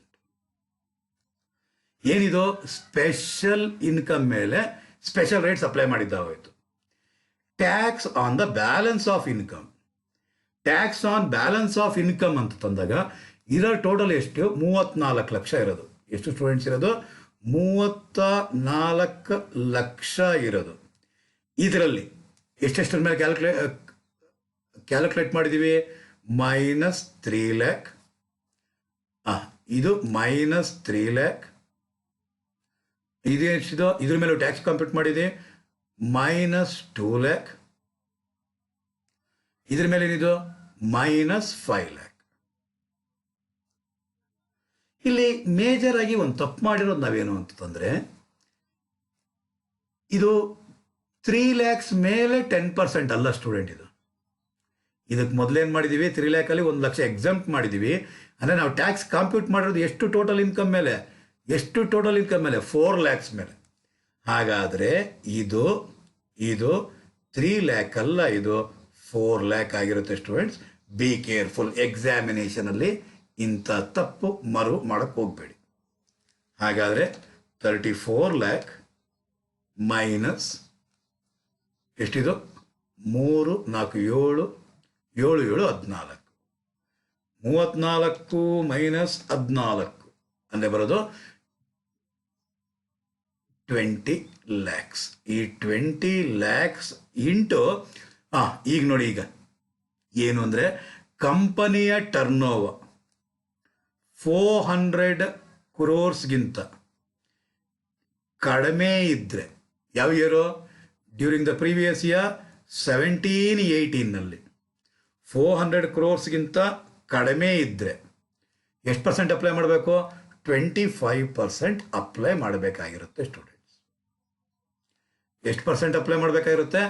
ಏನಿದು? ಸ್ಪೆಷಲ್ ಇನ್ಕಮ್ ಮೇಲೆ ಸ್ಪೆಷಲ್ ರೇಟ್ಸ್ ಅಪ್ಲೈ ಮಾಡಿದ್ದಾಗೋಯ್ತು. Tax on the balance of income. Tax on balance of income ಅಂತ ತಂದಾಗ ಇದರ ಟೋಟಲ್ ಎಷ್ಟು? 34 ಲಕ್ಷ ಇರೋದು. ಎಷ್ಟು ಸ್ಟೂಡೆಂಟ್ಸ್ ಇರೋದು? 34 ಲಕ್ಷ ಇರೋದು. ಇದರಲ್ಲಿ ಎಷ್ಟೆಷ್ಟರ ಮೇಲೆ ಕ್ಯಾಲ್ಕುಲೇಟ್ ಮಾಡಿದ್ದೀವಿ? -3 ಲ್ಯಾಕ್. ಇದು -3 ಲ್ಯಾಕ್. ಇದು ಎಷ್ಟಿದೋ ಇದ್ರ ಮೇಲೆ ಟ್ಯಾಕ್ಸ್ ಕಂಪ್ಯೂಟ್ ಮಾಡಿದೆ -2 ಲ್ಯಾಕ್. ಇದ್ರ ಮೇಲೆ ಏನಿದು? -5 ಲ್ಯಾಕ್. ಇಲ್ಲಿ ಮೇಜರ್ ಆಗಿ ಒಂದು ತಪ್ಪು ಮಾಡಿರೋದು ನಾವೇನು ಅಂತಂದರೆ, ಇದು 3 ಲ್ಯಾಕ್ಸ್ ಮೇಲೆ 10% ಅಲ್ಲ ಸ್ಟೂಡೆಂಟ್. ಇದಕ್ಕೆ ಮೊದಲೇನು ಮಾಡಿದ್ದೀವಿ? 3 ಲ್ಯಾಕಲ್ಲಿ 1 ಲಕ್ಷ ಎಕ್ಸಮ್ಟ್ ಮಾಡಿದ್ದೀವಿ. ಅಂದರೆ ನಾವು ಟ್ಯಾಕ್ಸ್ ಕಂಪ್ಯೂಟ್ ಮಾಡಿರೋದು ಎಷ್ಟು? ಟೋಟಲ್ ಇನ್ಕಮ್ ಮೇಲೆ. 4 ಲ್ಯಾಕ್ಸ್ ಮೇಲೆ. ಹಾಗಾದರೆ ಇದು 3 ಲ್ಯಾಕ್ ಅಲ್ಲ, ಇದು 4 ಲ್ಯಾಕ್ ಆಗಿರುತ್ತೆ ಸ್ಟೂಡೆಂಟ್ಸ್. Be careful. ಎಕ್ಸಾಮಿನೇಷನಲ್ಲಿ ಇಂಥ ತಪ್ಪು ಮಾಡೋಕ್ಕೆ ಹೋಗಬೇಡಿ. ಹಾಗಾದರೆ 34 ಲ್ಯಾಕ್ ಮೈನಸ್ ಎಷ್ಟಿದು? 3 4 7 7 7 14. 34 ಮೈನಸ್ 14 ಅಂದರೆ ಬರೋದು 20 ಲ್ಯಾಕ್ಸ್. ಈ 20 ಲ್ಯಾಕ್ಸ್ ಇಂಟು ಈಗ ನೋಡಿ, ಈಗ ಏನು ಅಂದರೆ ಕಂಪನಿಯ ಟರ್ನ್ ಓವರ್ 400 ಕ್ರೋರ್ಸ್ಗಿಂತ ಕಡಿಮೆ ಇದ್ದರೆ, ಯಾವ year? During the previous year 17-18ನಲ್ಲಿ 400 ಕ್ರೋರ್ಸ್ಗಿಂತ ಕಡಿಮೆ ಇದ್ದರೆ ಎಷ್ಟು ಪರ್ಸೆಂಟ್ ಅಪ್ಲೈ ಮಾಡಬೇಕು? 25% ಅಪ್ಲೈ ಮಾಡಬೇಕಾಗಿರುತ್ತೆ ಸ್ಟೂಡೆಂಟ್ಸ್. ಎಷ್ಟು ಪರ್ಸೆಂಟ್ ಅಪ್ಲೈ ಮಾಡಬೇಕಾಗಿರುತ್ತೆ?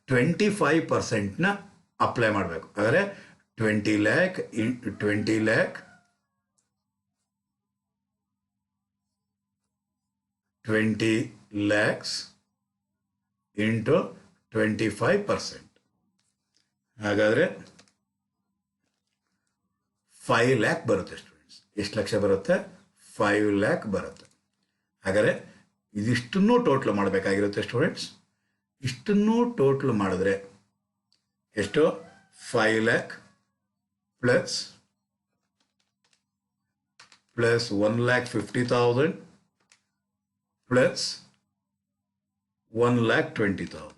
25%ನ ಅಪ್ಲೈ ಮಾಡಬೇಕು. ಹಾಗಾದರೆ 20 lakh into 20 lakh 20 lakhs into 25%. ಹಾಗಾದರೆ 5 lakh ಬರುತ್ತೆ ಸ್ಟೂಡೆಂಟ್ಸ್. ಎಷ್ಟು ಲಕ್ಷ ಬರುತ್ತೆ? 5 lakh ಬರುತ್ತೆ. ಹಾಗಾದರೆ ಇದಿಷ್ಟನ್ನು ಟೋಟ್ಲ್ ಮಾಡಬೇಕಾಗಿರುತ್ತೆ ಸ್ಟೂಡೆಂಟ್ಸ್. ಇಷ್ಟನ್ನು ಟೋಟ್ಲ್ ಮಾಡಿದ್ರೆ ಎಷ್ಟು? 5 lakh ಪ್ಲಸ್ 1,50,000 ಪ್ಲಸ್ 1,20,000.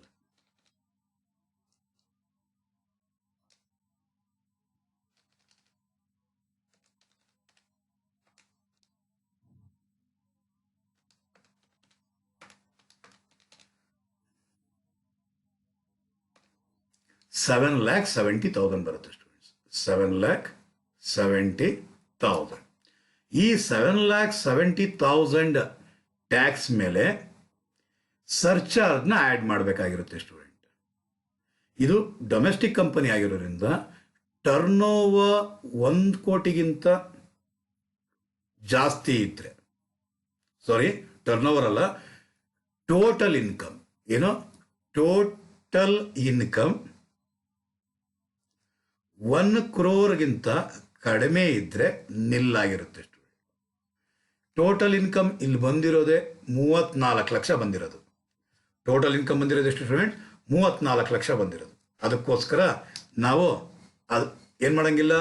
$7,70,000 ಬರುತ್ತೆ ಸ್ಟೂಡೆಂಟ್ಸ್. 7,70,000. ಈ 7,70,000 ಟ್ಯಾಕ್ಸ್ ಮೇಲೆ ಸರ್ಚಾರ್ಜ್ನ ಆ್ಯಡ್ ಮಾಡಬೇಕಾಗಿರುತ್ತೆ ಸ್ಟೂಡೆಂಟ್. ಇದು ಡೊಮೆಸ್ಟಿಕ್ ಕಂಪನಿ ಆಗಿರೋದ್ರಿಂದ ಟರ್ನ್ ಓವರ್ 1 ಕೋಟಿಗಿಂತ ಜಾಸ್ತಿ ಇದ್ದರೆ, ಟರ್ನ್ ಓವರ್ ಅಲ್ಲ, ಟೋಟಲ್ ಇನ್ಕಮ್, ಏನೋ ಟೋಟಲ್ ಇನ್ಕಮ್ 1 crore ಕಡಿಮೆ ಇದ್ದರೆ ನಿಲ್ಲಾಗಿರುತ್ತೆ ಸ್ಟೂಡೆಂಟ್. ಟೋಟಲ್ ಇನ್ಕಮ್ ಇಲ್ಲಿ ಬಂದಿರೋದೇ 34 ಲಕ್ಷ ಬಂದಿರೋದು. ಟೋಟಲ್ ಇನ್ಕಮ್ ಬಂದಿರೋದು ಎಷ್ಟು ಸ್ಟೂಡೆಂಟ್? 34 ಲಕ್ಷ ಬಂದಿರೋದು. ಅದಕ್ಕೋಸ್ಕರ ನಾವು ಅದು ಏನು ಮಾಡೋಂಗಿಲ್ಲ,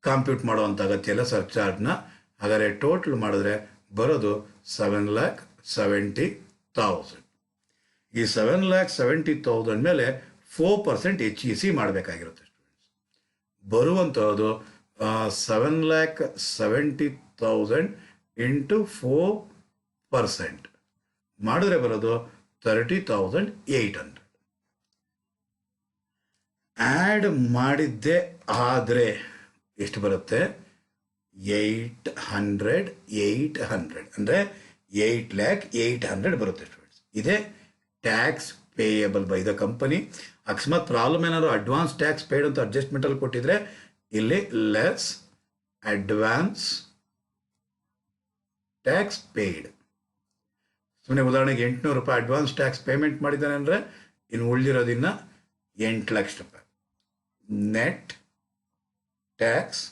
ಕಾಂಪ್ಯೂಟ್ ಮಾಡುವಂಥ ಅಗತ್ಯ ಇಲ್ಲ ಸರ್ಚಾರ್ಜ್ನ. ಹಾಗಾದರೆ ಟೋಟಲ್ ಮಾಡಿದ್ರೆ ಬರೋದು 7,70,000. ಈ 7,70,000 ಮೇಲೆ 4% HEC ಮಾಡಬೇಕಾಗಿರುತ್ತೆ ಸ್ಟೂಡೆಂಟ್ಸ್. ಬರುವಂಥದ್ದು 7,70,000 ಇಂಟು 4% ಮಾಡಿದ್ರೆ ಬರೋದು 30,800. ಆ್ಯಡ್ ಮಾಡಿದ್ದೆ ಆದರೆ ಎಷ್ಟು ಬರುತ್ತೆ? 800 ಅಂದರೆ 8,08,000 ಬರುತ್ತೆ ಸ್ಟೂಡೆಂಟ್ಸ್. ಇದೇ tax payable by the company. ಅಕಸ್ಮಾತ್ ಪ್ರಾಬ್ಲಮ್ ಏನಾದ್ರು ಅಡ್ವಾನ್ಸ್ ಟ್ಯಾಕ್ಸ್ ಪೇಯ್ಡ್ ಅಂತ ಅಡ್ಜಸ್ಟ್ಮೆಂಟಲ್ಲಿ ಕೊಟ್ಟಿದ್ರೆ ಇಲ್ಲಿ ಲೆಸ್ ಅಡ್ವಾನ್ಸ್ ಟ್ಯಾಕ್ಸ್ ಪೇಯ್ಡ್. ಸುಮ್ಮನೆ ಉದಾಹರಣೆಗೆ 800 ರೂಪಾಯಿ ಅಡ್ವಾನ್ಸ್ ಟ್ಯಾಕ್ಸ್ ಪೇಮೆಂಟ್ ಮಾಡಿದ್ದಾನೆ ಅಂದರೆ ಇನ್ನು ಉಳಿದಿರೋದಿನ್ನ 8 ಲಕ್ಷ ರೂಪಾಯಿ net tax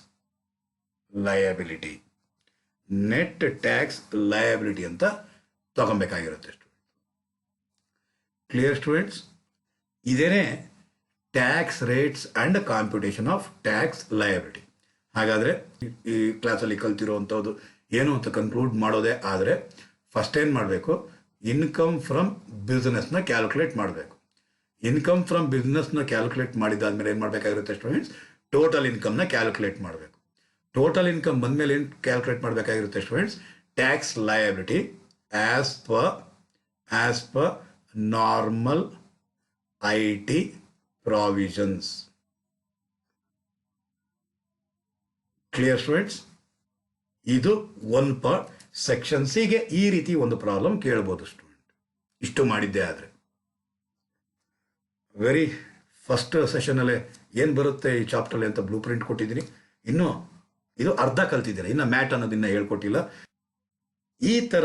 liability. Net tax liability ಅಂತ ತಗೊಬೇಕಾಗಿರುತ್ತೆ ಸ್ಟೂಡೆಂಟ್. Clear students? ಇದೇನೇ tax rates and computation of tax liability. ಹಾಗಾದರೆ ಈ ಕ್ಲಾಸಲ್ಲಿ ಕಲ್ತಿರೋವಂಥದ್ದು ಏನು ಅಂತ ಕನ್ಕ್ಲೂಡ್ ಮಾಡೋದೇ ಆದರೆ ಫಸ್ಟ್ ಏನು ಮಾಡಬೇಕು? ಇನ್ಕಮ್ ಫ್ರಮ್ ಬಿಸ್ನೆಸ್ನ ಕ್ಯಾಲ್ಕುಲೇಟ್ ಮಾಡಬೇಕು. ಇನ್ಕಮ್ ಫ್ರಮ್ ಬಿಸ್ನೆಸ್ನ ಕ್ಯಾಲ್ಕುಲೇಟ್ ಮಾಡಿದಾದ್ಮೇಲೆ ಏನು ಮಾಡಬೇಕಾಗಿರುತ್ತೆ ಸ್ಟೂಡೆಂಟ್ಸ್? ಟೋಟಲ್ ಇನ್ಕಮ್ನ ಕ್ಯಾಲ್ಕುಲೇಟ್ ಮಾಡಬೇಕು. ಟೋಟಲ್ ಇನ್ಕಮ್ ಬಂದಮೇಲೆ ಏನು ಕ್ಯಾಲ್ಕುಲೇಟ್ ಮಾಡಬೇಕಾಗಿರುತ್ತೆ students? Tax liability as per normal IT provisions. Clear students? ಇದು ಒಂದು ಪಾರ್ಟ್. ಸೆಕ್ಷನ್ ಸಿಗೆ ಈ ರೀತಿ ಒಂದು ಪ್ರಾಬ್ಲಮ್ ಕೇಳ್ಬೋದು ಸ್ಟೂಡೆಂಟ್, ಇಷ್ಟು ಮಾಡಿದ್ದೆ ಆದರೆ. ವೆರಿ ಫಸ್ಟ್ ಸೆಷನಲ್ಲೇ ಏನು ಬರುತ್ತೆ ಈ ಚಾಪ್ಟರ್ಲಿ ಅಂತ ಬ್ಲೂ ಪ್ರಿಂಟ್ ಕೊಟ್ಟಿದ್ದೀನಿ. ಇನ್ನು ಇದು ಅರ್ಧ ಕಲ್ತಿದ್ದೀರ, ಇನ್ನು ಮ್ಯಾಟ್ ಅನ್ನೋದನ್ನ ಹೇಳ್ಕೊಟ್ಟಿಲ್ಲ. ಈ ಥರ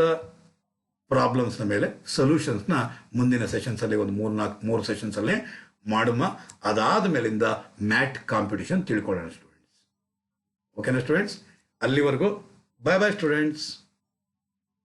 ಪ್ರಾಬ್ಲಮ್ಸ್ನ ಮೇಲೆ ಸೊಲ್ಯೂಷನ್ಸ್ನ ಮುಂದಿನ ಸೆಷನ್ಸಲ್ಲಿ ಒಂದು 3 ಸೆಷನ್ಸಲ್ಲೇ ಮಾಡುವ. ಅದಾದ ಮೇಲಿಂದ ಮ್ಯಾಟ್ ಕಾಂಪಿಟೇಷನ್ ತಿಳ್ಕೊಳ್ಳೋಣ ಸ್ಟೂಡೆಂಟ್ಸ್. ಓಕೆನಾ ಸ್ಟೂಡೆಂಟ್ಸ್? ಅಲ್ಲಿವರೆಗೂ ಬಾಯ್ ಬಾಯ್ ಸ್ಟೂಡೆಂಟ್ಸ್.